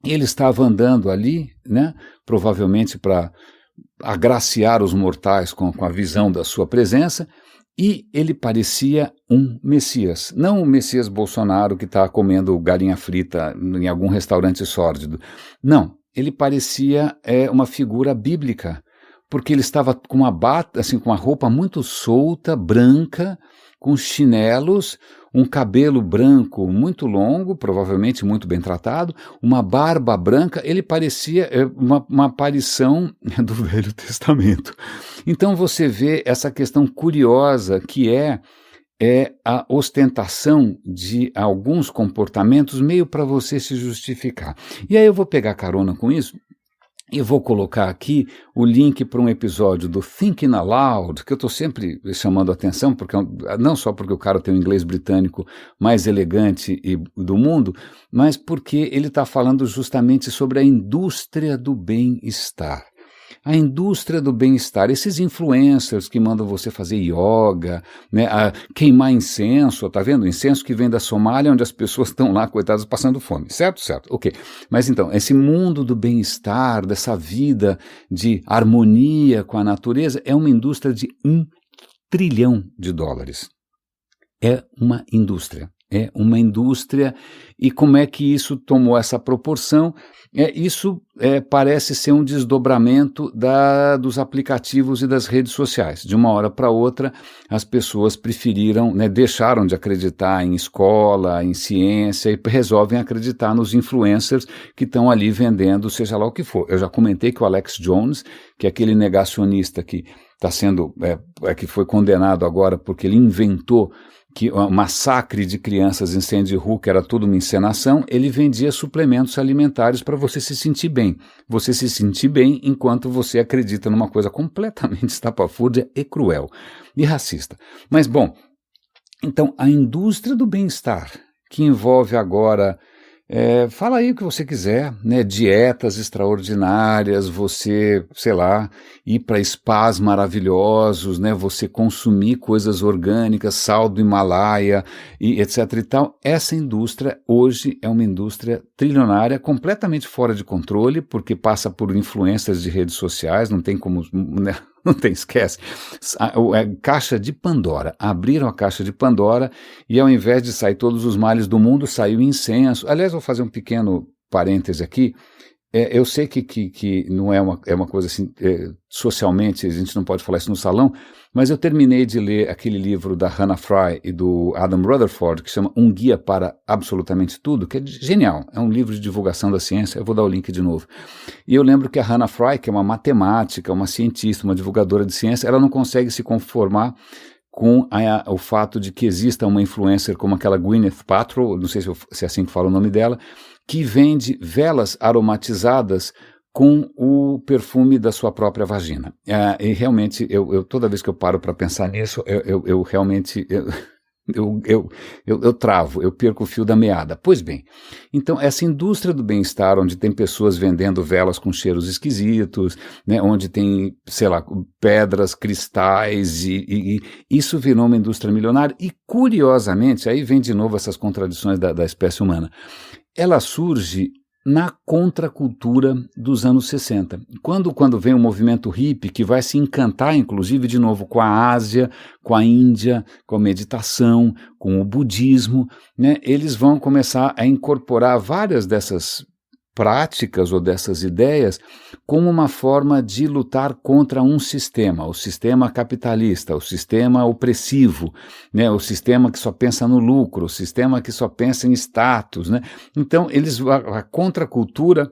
ele estava andando ali, né, provavelmente para agraciar os mortais com a visão da sua presença, e ele parecia um Messias, não o Messias Bolsonaro que está comendo galinha frita em algum restaurante sórdido, não, ele parecia uma figura bíblica, porque ele estava com uma bata, assim, com uma roupa muito solta, branca, com chinelos, um cabelo branco muito longo, provavelmente muito bem tratado, uma barba branca, ele parecia uma aparição do Velho Testamento. Então você vê essa questão curiosa que é a ostentação de alguns comportamentos meio para você se justificar. E aí eu vou pegar carona com isso e vou colocar aqui o link para um episódio do Thinking Aloud, que eu estou sempre chamando a atenção, porque não só porque o cara tem um inglês britânico mais elegante do mundo, mas porque ele está falando justamente sobre a indústria do bem-estar. A indústria do bem-estar, esses influencers que mandam você fazer yoga, né, queimar incenso, tá vendo? Incenso que vem da Somália, onde as pessoas estão lá, coitadas, passando fome, certo? Certo, ok. Mas então, esse mundo do bem-estar, dessa vida de harmonia com a natureza, é uma indústria de $1 trilhão. É uma indústria. É uma indústria, e como é que isso tomou essa proporção? Isso parece ser um desdobramento dos aplicativos e das redes sociais. De uma hora para outra, as pessoas preferiram, né, deixaram de acreditar em escola, em ciência, e resolvem acreditar nos influencers que estão ali vendendo, seja lá o que for. Eu já comentei que o Alex Jones, que é aquele negacionista que está sendo, que foi condenado agora porque ele inventou que o massacre de crianças em Sandy Hook era tudo uma encenação, ele vendia suplementos alimentares para você se sentir bem. Você se sentir bem enquanto você acredita numa coisa completamente estapafúrdia e cruel e racista. Mas, bom, então a indústria do bem-estar, que envolve agora, fala aí o que você quiser, né? Dietas extraordinárias, você, sei lá, ir para spas maravilhosos, né? Você consumir coisas orgânicas, sal do Himalaia, e etc e tal. Essa indústria hoje é uma indústria trilionária, completamente fora de controle, porque passa por influências de redes sociais, não tem como, né? Não tem, esquece. Caixa de Pandora. Abriram a caixa de Pandora e ao invés de sair todos os males do mundo, saiu incenso. Aliás, vou fazer um pequeno parêntese aqui. Eu sei que não é uma coisa assim, socialmente, a gente não pode falar isso no salão, mas eu terminei de ler aquele livro da Hannah Fry e do Adam Rutherford, que chama Um Guia para Absolutamente Tudo, que é genial, é um livro de divulgação da ciência, eu vou dar o link de novo. E eu lembro que a Hannah Fry, que é uma matemática, uma cientista, uma divulgadora de ciência, ela não consegue se conformar com o fato de que exista uma influencer como aquela Gwyneth Paltrow, não sei se é assim que fala o nome dela, que vende velas aromatizadas com o perfume da sua própria vagina. E realmente, toda vez que eu paro para pensar nisso, eu realmente... Eu travo, eu perco o fio da meada. Pois bem, então essa indústria do bem-estar, onde tem pessoas vendendo velas com cheiros esquisitos, né, onde tem, sei lá, pedras, cristais, e isso virou uma indústria milionária, e curiosamente, aí vem de novo essas contradições da espécie humana, ela surge na contracultura dos anos 60. Quando vem o movimento hippie, que vai se encantar, inclusive, de novo com a Ásia, com a Índia, com a meditação, com o budismo, né, eles vão começar a incorporar várias dessas práticas ou dessas ideias como uma forma de lutar contra um sistema, o sistema capitalista, o sistema opressivo, né, o sistema que só pensa no lucro, o sistema que só pensa em status, né? Então, a contracultura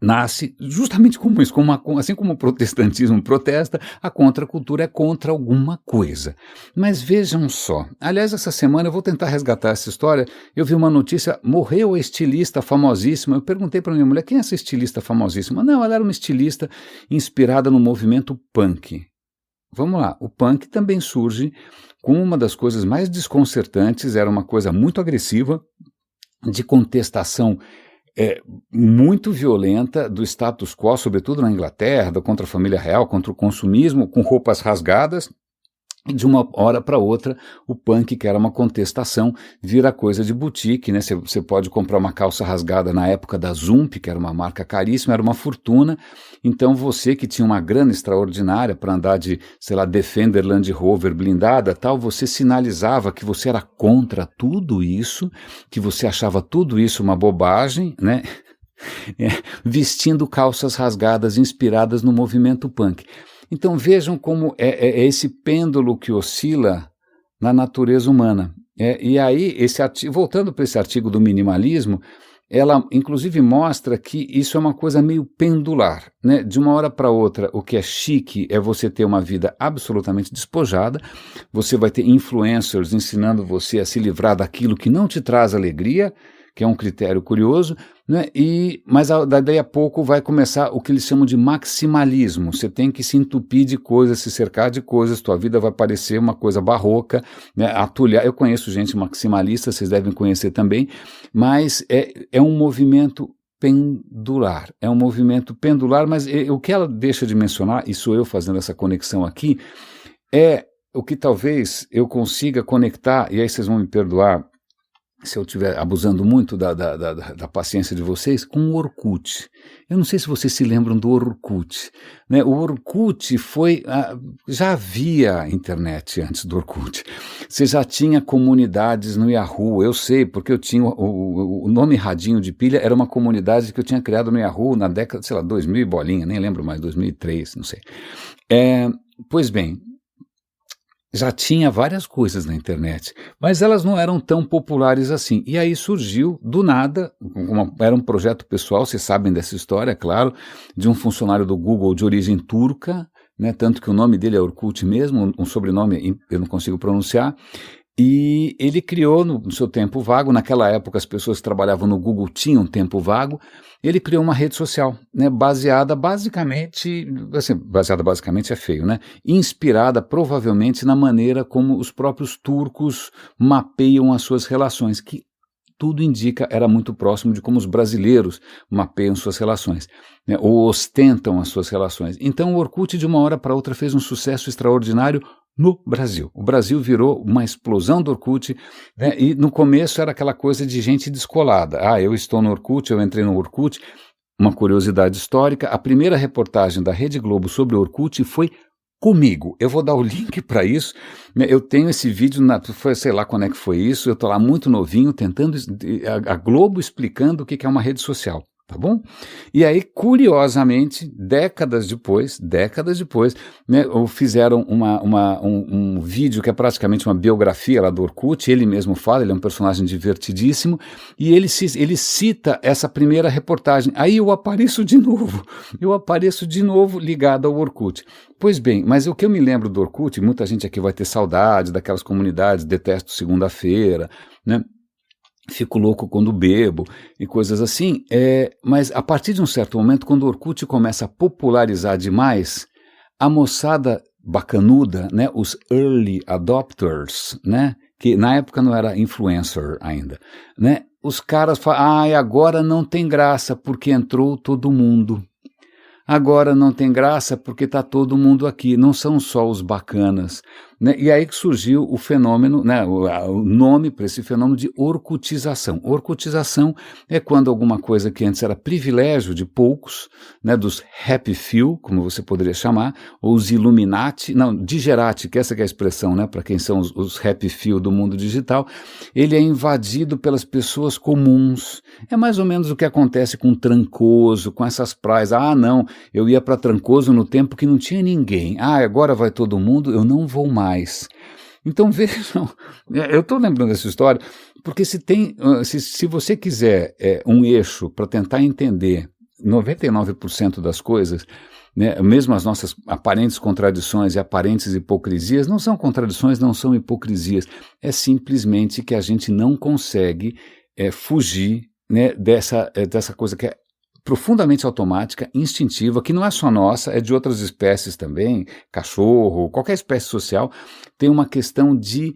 nasce justamente como isso, assim como o protestantismo protesta, a contracultura é contra alguma coisa. Mas vejam só, aliás, essa semana eu vou tentar resgatar essa história, eu vi uma notícia, morreu a estilista famosíssima, eu perguntei para minha mulher, quem é essa estilista famosíssima? Não, ela era uma estilista inspirada no movimento punk. Vamos lá, o punk também surge com uma das coisas mais desconcertantes, era uma coisa muito agressiva, de contestação muito violenta do status quo, sobretudo na Inglaterra, contra a família real, contra o consumismo, com roupas rasgadas. E de uma hora para outra, o punk, que era uma contestação, vira coisa de boutique, né? Você pode comprar uma calça rasgada na época da Zump, que era uma marca caríssima, era uma fortuna. Então você que tinha uma grana extraordinária para andar de, sei lá, Defender Land Rover blindada, tal, você sinalizava que você era contra tudo isso, que você achava tudo isso uma bobagem, né? Vestindo calças rasgadas inspiradas no movimento punk. Então vejam como é esse pêndulo que oscila na natureza humana. E aí, voltando para esse artigo do minimalismo, ela inclusive mostra que isso é uma coisa meio pendular, né? De uma hora para outra, o que é chique é você ter uma vida absolutamente despojada, você vai ter influencers ensinando você a se livrar daquilo que não te traz alegria, que é um critério curioso, né? Mas daí a pouco vai começar o que eles chamam de maximalismo. Você tem que se entupir de coisas, se cercar de coisas, tua vida vai parecer uma coisa barroca, né? Atulhar. Eu conheço gente maximalista, vocês devem conhecer também, mas é um movimento pendular, mas o que ela deixa de mencionar, e sou eu fazendo essa conexão aqui, é o que talvez eu consiga conectar, e aí vocês vão me perdoar se eu estiver abusando muito da paciência de vocês, com o Orkut. Eu não sei se vocês se lembram do Orkut, né? O Orkut já havia internet antes do Orkut. Você já tinha comunidades no Yahoo, eu sei, porque eu tinha o nome Radinho de Pilha, era uma comunidade que eu tinha criado no Yahoo na década, sei lá, 2000 e bolinha, nem lembro mais, 2003, não sei. Pois bem, já tinha várias coisas na internet, mas elas não eram tão populares assim. E aí surgiu, do nada, era um projeto pessoal, vocês sabem dessa história, claro, de um funcionário do Google de origem turca, né, tanto que o nome dele é Orkut mesmo, um sobrenome eu não consigo pronunciar, e ele criou no seu tempo vago, naquela época as pessoas que trabalhavam no Google tinham tempo vago, ele criou uma rede social, né, baseada basicamente é feio, né, inspirada provavelmente na maneira como os próprios turcos mapeiam as suas relações, que tudo indica era muito próximo de como os brasileiros mapeiam suas relações, né, ou ostentam as suas relações. Então o Orkut de uma hora para outra fez um sucesso extraordinário no Brasil. O Brasil virou uma explosão do Orkut, né? E no começo era aquela coisa de gente descolada. Eu estou no Orkut, eu entrei no Orkut. Uma curiosidade histórica, a primeira reportagem da Rede Globo sobre o Orkut foi comigo. Eu vou dar o link para isso, né? Eu tenho esse vídeo, sei lá quando é que foi isso, eu estou lá muito novinho, tentando, a Globo explicando o que é uma rede social. Tá bom? E aí, curiosamente, décadas depois, né, fizeram um vídeo que é praticamente uma biografia lá do Orkut, ele mesmo fala, ele é um personagem divertidíssimo, e ele cita essa primeira reportagem. Aí eu apareço de novo ligado ao Orkut. Pois bem, mas o que eu me lembro do Orkut, muita gente aqui vai ter saudade daquelas comunidades, detesto segunda-feira, né? Fico louco quando bebo e coisas assim, mas a partir de um certo momento, quando o Orkut começa a popularizar demais, a moçada bacanuda, né, os early adopters, né, que na época não era influencer ainda, né, os caras falam, agora não tem graça porque entrou todo mundo. Agora não tem graça porque está todo mundo aqui, não são só os bacanas, né? E aí que surgiu o fenômeno, né, o nome para esse fenômeno de orkutização. Orkutização é quando alguma coisa que antes era privilégio de poucos, né, dos happy few, como você poderia chamar, ou os Illuminati, não, digerati, que essa que é a expressão, né, para quem são os happy few do mundo digital, ele é invadido pelas pessoas comuns. É mais ou menos o que acontece com Trancoso, com essas praias. Não, eu ia para Trancoso no tempo que não tinha ninguém. Agora vai todo mundo, eu não vou mais. Então vejam, eu estou lembrando dessa história, porque se você quiser um eixo para tentar entender 99% das coisas, né, mesmo as nossas aparentes contradições e aparentes hipocrisias, não são contradições, não são hipocrisias, é simplesmente que a gente não consegue fugir, né, dessa coisa que é profundamente automática, instintiva, que não é só nossa, é de outras espécies também, cachorro, qualquer espécie social, tem uma questão de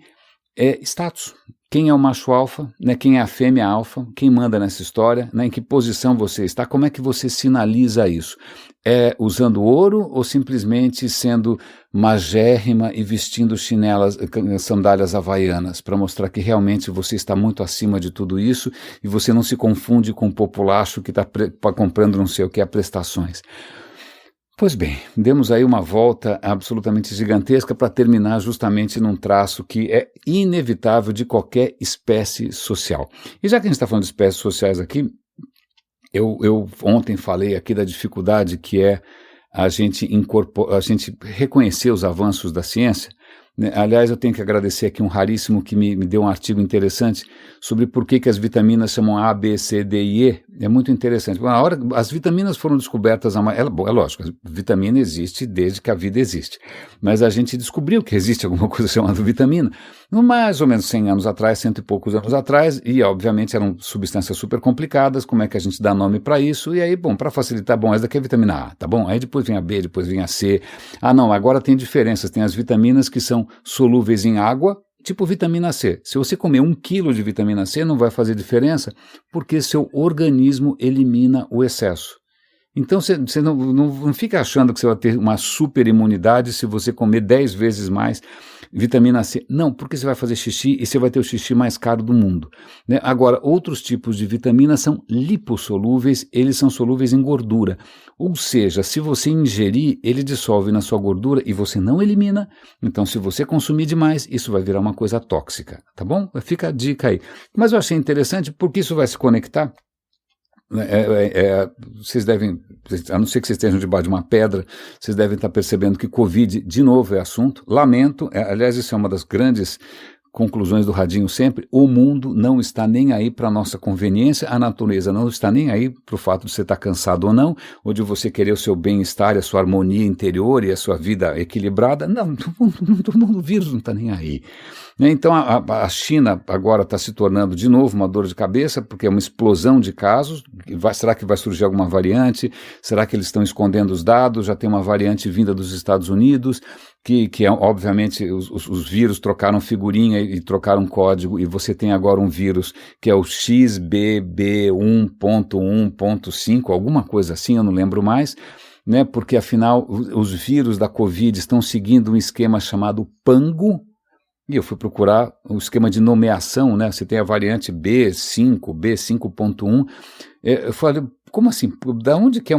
é status. Quem é o macho alfa, né? Quem é a fêmea alfa, quem manda nessa história, né? Em que posição você está, como é que você sinaliza isso? É usando ouro ou simplesmente sendo magérrima e vestindo sandálias havaianas, para mostrar que realmente você está muito acima de tudo isso e você não se confunde com o populacho que está comprando não sei o que, a prestações. Pois bem, demos aí uma volta absolutamente gigantesca para terminar justamente num traço que é inevitável de qualquer espécie social. E já que a gente está falando de espécies sociais aqui, eu ontem falei aqui da dificuldade que é a gente reconhecer os avanços da ciência, né? Aliás, eu tenho que agradecer aqui um raríssimo que me deu um artigo interessante sobre por que as vitaminas chamam A, B, C, D e E. É muito interessante. Na hora as vitaminas foram descobertas, é lógico, a vitamina existe desde que a vida existe, mas a gente descobriu que existe alguma coisa chamada vitamina mais ou menos 100 anos atrás, 100 e poucos anos atrás, e obviamente eram substâncias super complicadas. Como é que a gente dá nome para isso? E aí, bom, para facilitar, bom, essa daqui é vitamina A, tá bom? Aí depois vem a B, depois vem a C. Ah, não, agora tem diferenças, tem as vitaminas que são solúveis em água, tipo vitamina C. Se você comer 1 quilo de vitamina C, não vai fazer diferença, porque seu organismo elimina o excesso. Então você não fica achando que você vai ter uma super imunidade se você comer 10 vezes mais vitamina C. Não, porque você vai fazer xixi e você vai ter o xixi mais caro do mundo, né? Agora, outros tipos de vitaminas são lipossolúveis, eles são solúveis em gordura. Ou seja, se você ingerir, ele dissolve na sua gordura e você não elimina. Então, se você consumir demais, isso vai virar uma coisa tóxica, tá bom? Fica a dica aí. Mas eu achei interessante porque isso vai se conectar. Vocês devem, a não ser que vocês estejam debaixo de uma pedra, vocês devem estar percebendo que Covid, de novo, é assunto. Lamento, aliás, isso é uma das grandes conclusões do Radinho sempre: o mundo não está nem aí para a nossa conveniência, a natureza não está nem aí para o fato de você estar cansado ou não, ou de você querer o seu bem-estar, a sua harmonia interior e a sua vida equilibrada. Não, o vírus não está nem aí. Então a China agora está se tornando de novo uma dor de cabeça, porque é uma explosão de casos. Será que vai surgir alguma variante? Será que eles estão escondendo os dados? Já tem uma variante vinda dos Estados Unidos, que obviamente os vírus trocaram figurinha e trocaram código, e você tem agora um vírus que é o XBB1.1.5, alguma coisa assim, eu não lembro mais, né? Porque afinal os vírus da Covid estão seguindo um esquema chamado Pango. E eu fui procurar o esquema de nomeação, né? Você tem a variante B5, B5.1. Eu falei, como assim? Da onde que é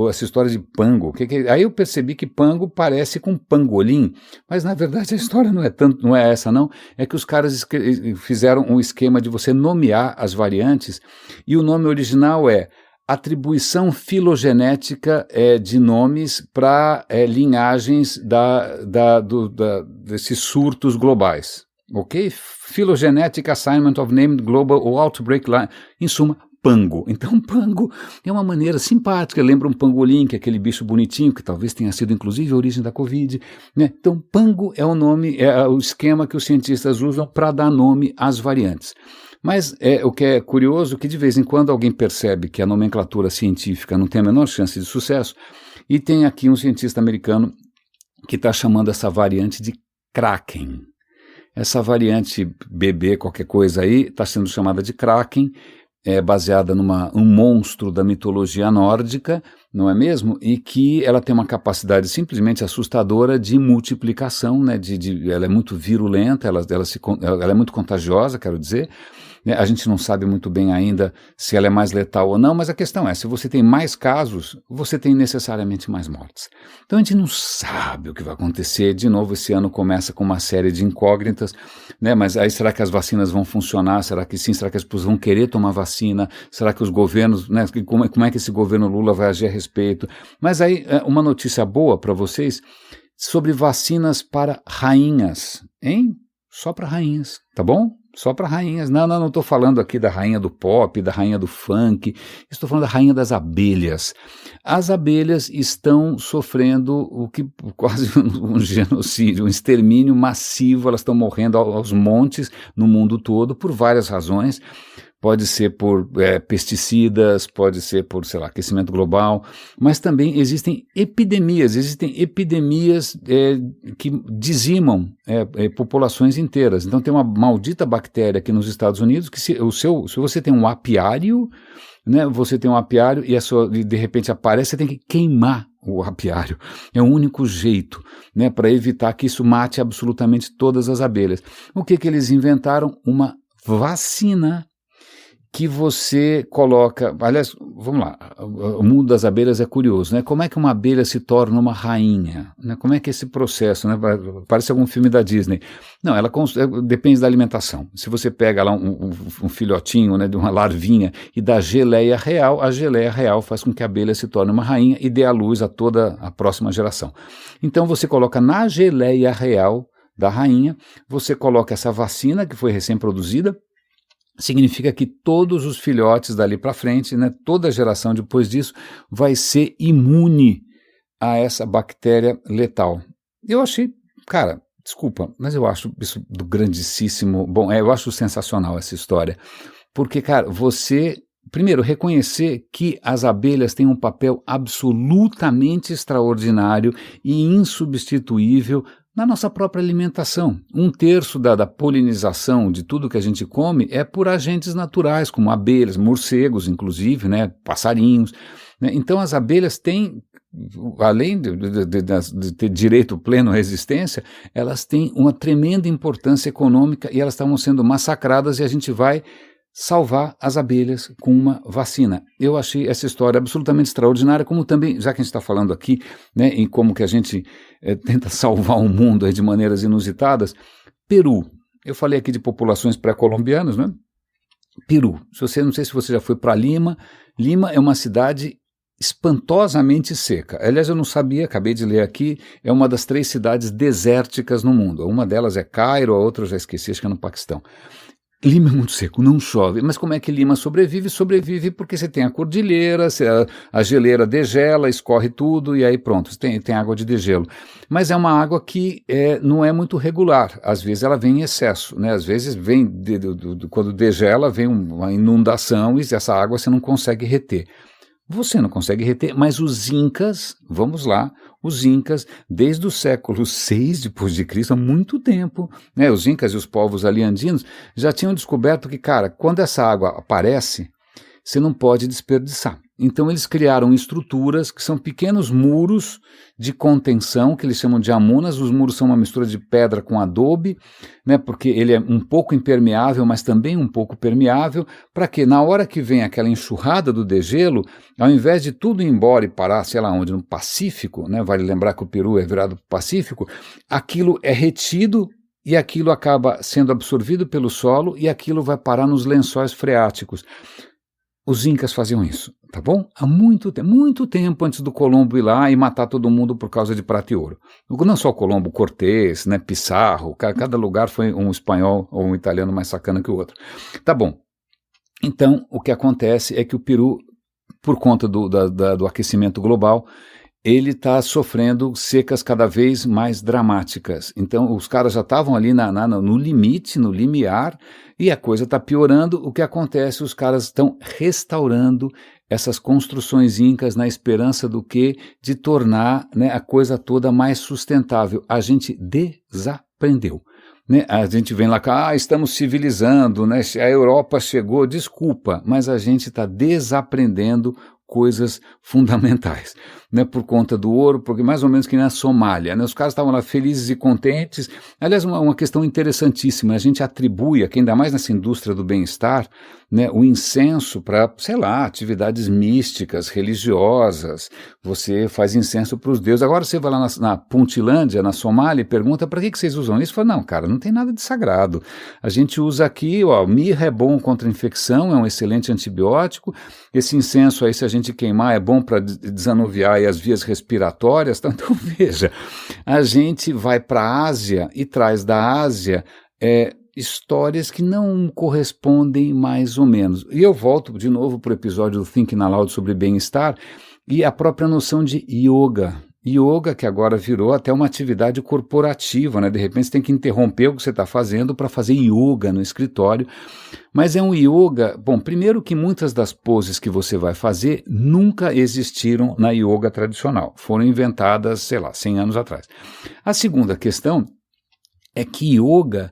essa história de Pango? Aí eu percebi que Pango parece com pangolim, mas na verdade a história não é essa, não. É que os caras fizeram um esquema de você nomear as variantes, e o nome original é atribuição filogenética de nomes para linhagens desses surtos globais, ok? Phylogenetic Assignment of Named Global ou Outbreak Line, em suma, Pango. Então, Pango é uma maneira simpática, lembra um pangolim, que é aquele bicho bonitinho, que talvez tenha sido inclusive a origem da Covid, né? Então, Pango é o nome, é o esquema que os cientistas usam para dar nome às variantes. Mas o que é curioso é que de vez em quando alguém percebe que a nomenclatura científica não tem a menor chance de sucesso, e tem aqui um cientista americano que está chamando essa variante de Kraken. Essa variante BB, qualquer coisa aí, está sendo chamada de Kraken, baseada um monstro da mitologia nórdica, não é mesmo? E que ela tem uma capacidade simplesmente assustadora de multiplicação, né? Ela é muito virulenta, ela é muito contagiosa, quero dizer. A gente não sabe muito bem ainda se ela é mais letal ou não, mas a questão é, se você tem mais casos, você tem necessariamente mais mortes. Então a gente não sabe o que vai acontecer. De novo, esse ano começa com uma série de incógnitas, né? Mas aí será que as vacinas vão funcionar? Será que sim? Será que as pessoas vão querer tomar vacina? Será que os governos, né? Como é que esse governo Lula vai agir a respeito? Mas aí, uma notícia boa para vocês sobre vacinas para rainhas, hein? Só para rainhas, tá bom? Só para rainhas. Não estou falando aqui da rainha do pop, da rainha do funk, estou falando da rainha das abelhas. As abelhas estão sofrendo quase um genocídio, um extermínio massivo, elas estão morrendo aos montes no mundo todo por várias razões. pode ser por pesticidas, pode ser por, sei lá, aquecimento global, mas também existem epidemias que dizimam populações inteiras. Então tem uma maldita bactéria aqui nos Estados Unidos que se você tem um apiário, né, você tem um apiário e de repente aparece, você tem que queimar o apiário. É o único jeito, né, para evitar que isso mate absolutamente todas as abelhas. O que eles inventaram? Uma vacina que você coloca. Aliás, vamos lá, o mundo das abelhas é curioso, né? Como é que uma abelha se torna uma rainha? Né? Como é que é esse processo, né? Parece algum filme da Disney. Não, ela depende da alimentação. Se você pega lá um filhotinho, né, de uma larvinha e dá geleia real, a geleia real faz com que a abelha se torne uma rainha e dê à luz a toda a próxima geração. Então você coloca na geleia real da rainha, você coloca essa vacina que foi recém-produzida. Significa que todos os filhotes dali para frente, né, toda a geração depois disso, vai ser imune a essa bactéria letal. Eu achei, cara, desculpa, mas eu acho isso do grandíssimo... Bom, eu acho sensacional essa história, porque, cara, você... Primeiro, reconhecer que as abelhas têm um papel absolutamente extraordinário e insubstituível na nossa própria alimentação. 1/3 da polinização de tudo que a gente come é por agentes naturais, como abelhas, morcegos, inclusive, né, passarinhos. Né? Então as abelhas têm, além de ter direito pleno à existência, elas têm uma tremenda importância econômica e elas estavam sendo massacradas e a gente vai salvar as abelhas com uma vacina. Eu achei essa história absolutamente extraordinária, como também, já que a gente está falando aqui, né, em como que a gente tenta salvar o mundo de maneiras inusitadas. Peru, eu falei aqui de populações pré-colombianas, né? Peru, não sei se você já foi para Lima. Lima é uma cidade espantosamente seca. Aliás, eu não sabia, acabei de ler aqui, é uma das 3 cidades desérticas no mundo. Uma delas é Cairo, a outra eu já esqueci, acho que é no Paquistão. Lima é muito seco, não chove, mas como é que Lima sobrevive? Sobrevive porque você tem a cordilheira, a geleira degela, escorre tudo e aí pronto, tem água de degelo. Mas é uma água que não é muito regular, às vezes ela vem em excesso, né? Às vezes vem, quando degela, vem uma inundação e essa água você não consegue reter. Você não consegue reter, mas os incas, vamos lá, os incas, desde o século VI d.C., há muito tempo, né, os incas e os povos ali andinos já tinham descoberto que, cara, quando essa água aparece, você não pode desperdiçar. Então eles criaram estruturas que são pequenos muros de contenção, que eles chamam de amunas. Os muros são uma mistura de pedra com adobe, né, porque ele é um pouco impermeável, mas também um pouco permeável, para que na hora que vem aquela enxurrada do degelo, ao invés de tudo ir embora e parar, sei lá onde, no Pacífico, né, vale lembrar que o Peru é virado para o Pacífico, aquilo é retido e aquilo acaba sendo absorvido pelo solo e aquilo vai parar nos lençóis freáticos. Os incas faziam isso, tá bom? Há muito tempo antes do Colombo ir lá e matar todo mundo por causa de prata e ouro. Não só Colombo, Cortés, né, Pizarro, cada lugar foi um espanhol ou um italiano mais sacana que o outro. Tá bom. Então, o que acontece é que o Peru, por conta do aquecimento global, ele está sofrendo secas cada vez mais dramáticas. Então, os caras já estavam ali no limite, no limiar, e a coisa está piorando. O que acontece? Os caras estão restaurando essas construções incas na esperança do quê? De tornar, né, a coisa toda mais sustentável. A gente desaprendeu. Né? A gente vem lá, estamos civilizando, né? A Europa chegou, desculpa, mas a gente está desaprendendo coisas fundamentais, né, por conta do ouro, porque mais ou menos que na Somália, né, os caras estavam lá felizes e contentes. Aliás, uma questão interessantíssima, a gente atribui, aqui, ainda mais nessa indústria do bem-estar, né, o incenso para, sei lá, atividades místicas, religiosas. Você faz incenso para os deuses. Agora você vai lá na Puntilândia, na Somália, e pergunta para que vocês usam isso? Fala, não, cara, não tem nada de sagrado. A gente usa aqui, mirra é bom contra infecção, é um excelente antibiótico. Esse incenso aí, se a gente queimar, é bom para desanuviar aí as vias respiratórias. Então veja, a gente vai para a Ásia e traz da Ásia histórias que não correspondem mais ou menos. E eu volto de novo para o episódio do Thinking Aloud sobre bem-estar e a própria noção de yoga. Yoga, que agora virou até uma atividade corporativa, né? De repente você tem que interromper o que você está fazendo para fazer yoga no escritório. Mas é um yoga, bom, primeiro que muitas das poses que você vai fazer nunca existiram na yoga tradicional. Foram inventadas, sei lá, 100 anos atrás. A segunda questão é que yoga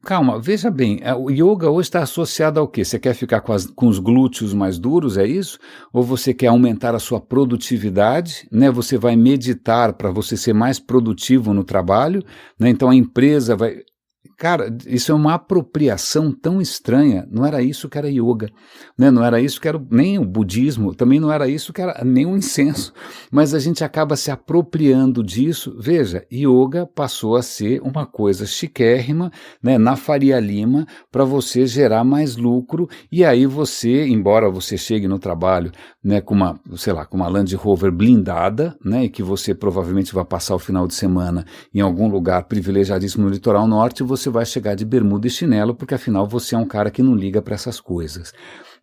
calma, veja bem, o yoga hoje está associado ao quê? Você quer ficar com os glúteos mais duros, é isso? Ou você quer aumentar a sua produtividade, né? Você vai meditar para você ser mais produtivo no trabalho, né? Então a empresa vai... Cara, isso é uma apropriação tão estranha, não era isso que era yoga, né? Não era isso que era nem o budismo, também não era isso que era nem o incenso, mas a gente acaba se apropriando disso. Veja, yoga passou a ser uma coisa chiquérrima, né, na Faria Lima, para você gerar mais lucro, e aí você, embora você chegue no trabalho, né, com uma, sei lá, com uma Land Rover blindada, né, e que você provavelmente vai passar o final de semana em algum lugar privilegiadíssimo no litoral norte, você vai chegar de bermuda e chinelo, porque afinal você é um cara que não liga para essas coisas.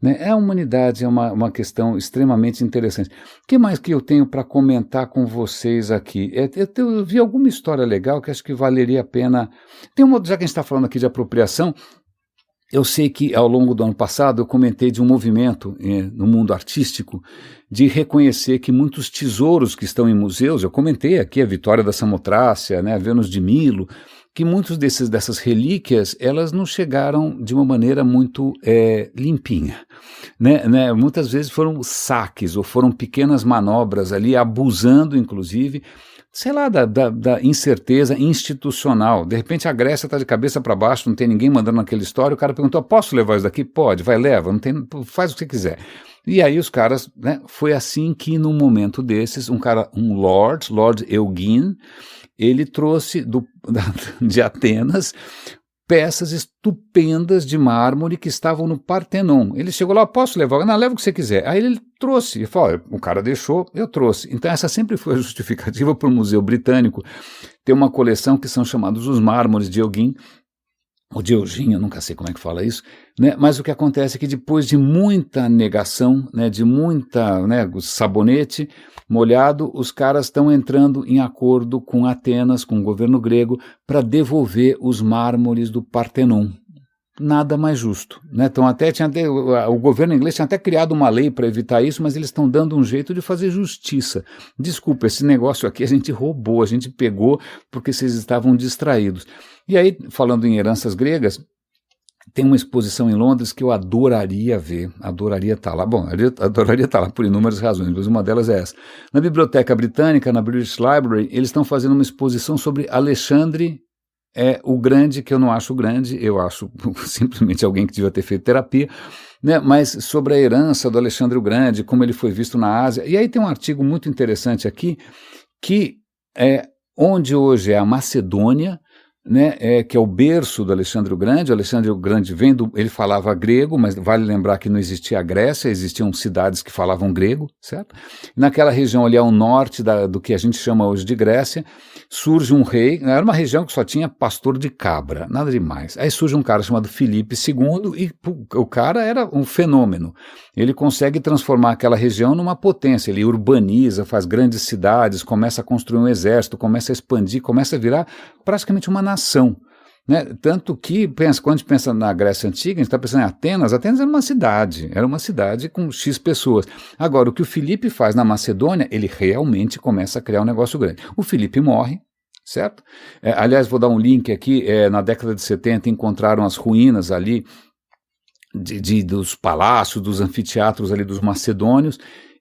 Né? A humanidade é uma questão extremamente interessante. O que mais que eu tenho para comentar com vocês aqui? Eu vi alguma história legal que acho que valeria a pena. Já que a gente está falando aqui de apropriação, eu sei que ao longo do ano passado eu comentei de um movimento no mundo artístico de reconhecer que muitos tesouros que estão em museus, eu comentei aqui a Vitória da Samotrácia, né, a Vênus de Milo, que muitos dessas relíquias, elas não chegaram de uma maneira muito limpinha, né? Muitas vezes foram saques ou foram pequenas manobras ali, abusando inclusive, sei lá, da incerteza institucional. De repente a Grécia está de cabeça para baixo, não tem ninguém mandando aquela história, o cara perguntou, posso levar isso daqui? Pode, vai, leva, não tem, faz o que você quiser. E aí os caras, né, foi assim que num momento desses, um Lord Eugen, ele trouxe de Atenas peças estupendas de mármore que estavam no Partenon. Ele chegou lá, posso levar? Não, leva o que você quiser. Aí ele trouxe, ele falou, o cara deixou, eu trouxe. Então essa sempre foi a justificativa para o Museu Britânico ter uma coleção que são chamados os mármores de Eugen, ou de Eugênio, eu nunca sei como é que fala isso, né? Mas o que acontece é que depois de muita negação, né, de muita, né, sabonete molhado, os caras estão entrando em acordo com Atenas, com o governo grego, para devolver os mármores do Partenon. Nada mais justo, né? Então o governo inglês tinha até criado uma lei para evitar isso, mas eles estão dando um jeito de fazer justiça. Desculpa, esse negócio aqui a gente roubou, a gente pegou porque vocês estavam distraídos. E aí, falando em heranças gregas, tem uma exposição em Londres que eu adoraria ver, adoraria estar lá. Bom, adoraria estar lá por inúmeras razões, mas uma delas é essa. Na Biblioteca Britânica, na British Library, eles estão fazendo uma exposição sobre Alexandre o Grande, que eu não acho grande, eu acho simplesmente alguém que devia ter feito terapia, né? Mas sobre a herança do Alexandre o Grande, como ele foi visto na Ásia. E aí tem um artigo muito interessante aqui, que onde hoje é a Macedônia, né, que é o berço do Alexandre o Grande. O Alexandre o Grande ele falava grego, mas vale lembrar que não existia a Grécia, existiam cidades que falavam grego, certo? Naquela região ali ao norte do que a gente chama hoje de Grécia, surge um rei, era uma região que só tinha pastor de cabra, nada demais. Aí surge um cara chamado Filipe II e o cara era um fenômeno. Ele consegue transformar aquela região numa potência, ele urbaniza, faz grandes cidades, começa a construir um exército, começa a expandir, começa a virar praticamente uma nação. Né? Tanto que, quando a gente pensa na Grécia Antiga, a gente está pensando em Atenas. Atenas era uma cidade com X pessoas. Agora, o que o Filipe faz na Macedônia, ele realmente começa a criar um negócio grande. O Filipe morre, certo? Aliás, vou dar um link aqui, na década de 70 encontraram as ruínas ali dos palácios, dos anfiteatros ali dos macedônios,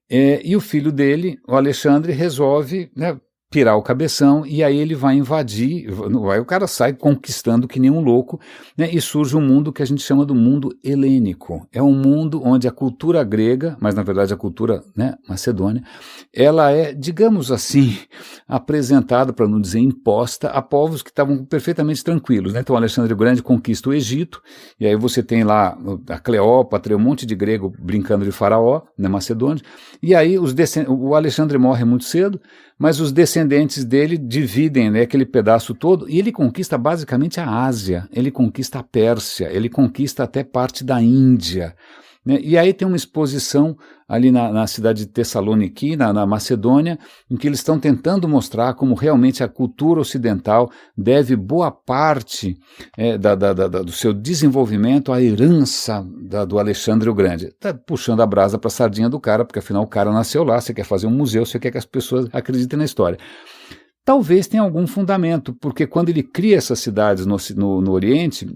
e o filho dele, o Alexandre, resolve, né, pirar o cabeção, e aí ele vai invadir, aí o cara sai conquistando que nem um louco, né, e surge um mundo que a gente chama do mundo helênico. É um mundo onde a cultura grega, mas na verdade a cultura, né, macedônia, ela é, digamos assim, apresentada, para não dizer imposta, a povos que estavam perfeitamente tranquilos. Né? Então Alexandre o Grande conquista o Egito, e aí você tem lá a Cleópatra, um monte de grego brincando de faraó, né, macedônio, e aí o Alexandre morre muito cedo, mas os descendentes dele dividem, né, aquele pedaço todo, e ele conquista basicamente a Ásia, ele conquista a Pérsia, ele conquista até parte da Índia, né? E aí tem uma exposição ali na cidade de Tessaloniki, na Macedônia, em que eles estão tentando mostrar como realmente a cultura ocidental deve boa parte do seu desenvolvimento à herança do Alexandre o Grande. Está puxando a brasa para a sardinha do cara, porque afinal o cara nasceu lá, você quer fazer um museu, você quer que as pessoas acreditem na história. Talvez tenha algum fundamento, porque quando ele cria essas cidades no Oriente,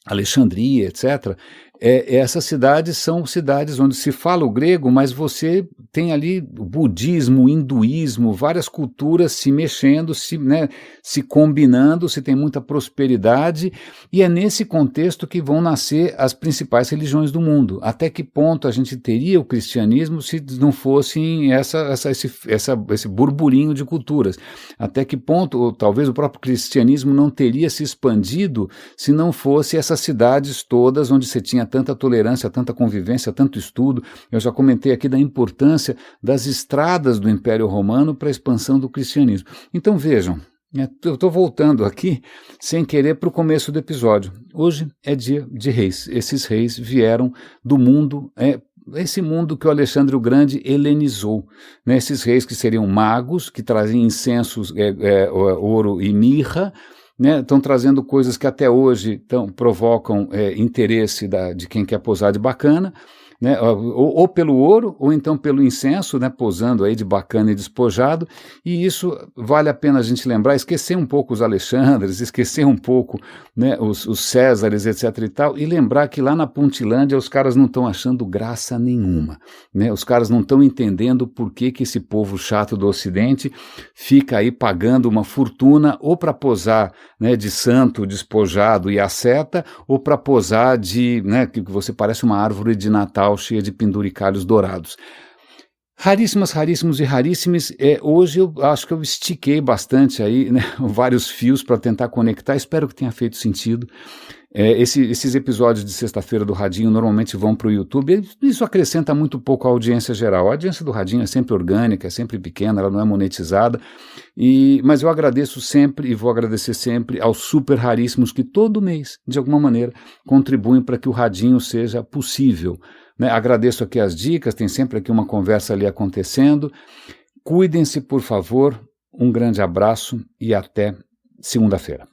Alexandria, etc., essas cidades são cidades onde se fala o grego, mas você tem ali o budismo, o hinduísmo, várias culturas se mexendo, se combinando, se tem muita prosperidade, e é nesse contexto que vão nascer as principais religiões do mundo. Até que ponto a gente teria o cristianismo se não fossem esse burburinho de culturas? Até que ponto, ou talvez o próprio cristianismo não teria se expandido se não fosse essas cidades todas onde você tinha tanta tolerância, tanta convivência, tanto estudo. Eu já comentei aqui da importância das estradas do Império Romano para a expansão do cristianismo. Então vejam, eu estou voltando aqui sem querer para o começo do episódio. Hoje é dia de reis. Esses reis vieram do mundo, esse mundo que o Alexandre o Grande helenizou, né? Esses reis que seriam magos, que traziam incensos, ouro e mirra, né, estão trazendo coisas que até hoje provocam interesse de quem quer posar de bacana, né, ou pelo ouro, ou então pelo incenso, né, posando aí de bacana e despojado, e isso vale a pena a gente lembrar, esquecer um pouco os Alexandres, esquecer um pouco, né, os Césares, etc. e tal, e lembrar que lá na Puntilândia os caras não estão achando graça nenhuma, né, os caras não estão entendendo por que esse povo chato do Ocidente fica aí pagando uma fortuna ou para posar, né, de santo, despojado e asceta, ou para posar né, que você parece uma árvore de Natal cheia de penduricalhos dourados. Raríssimos e raríssimos. Hoje eu acho que eu estiquei bastante aí, né, vários fios para tentar conectar, espero que tenha feito sentido. Esses episódios de sexta-feira do Radinho normalmente vão para o YouTube, isso acrescenta muito pouco à audiência geral. A audiência do Radinho é sempre orgânica, é sempre pequena, ela não é monetizada, mas eu agradeço sempre e vou agradecer sempre aos super raríssimos que todo mês, de alguma maneira, contribuem para que o Radinho seja possível, né? Agradeço aqui as dicas, tem sempre aqui uma conversa ali acontecendo. Cuidem-se, por favor, um grande abraço e até segunda-feira.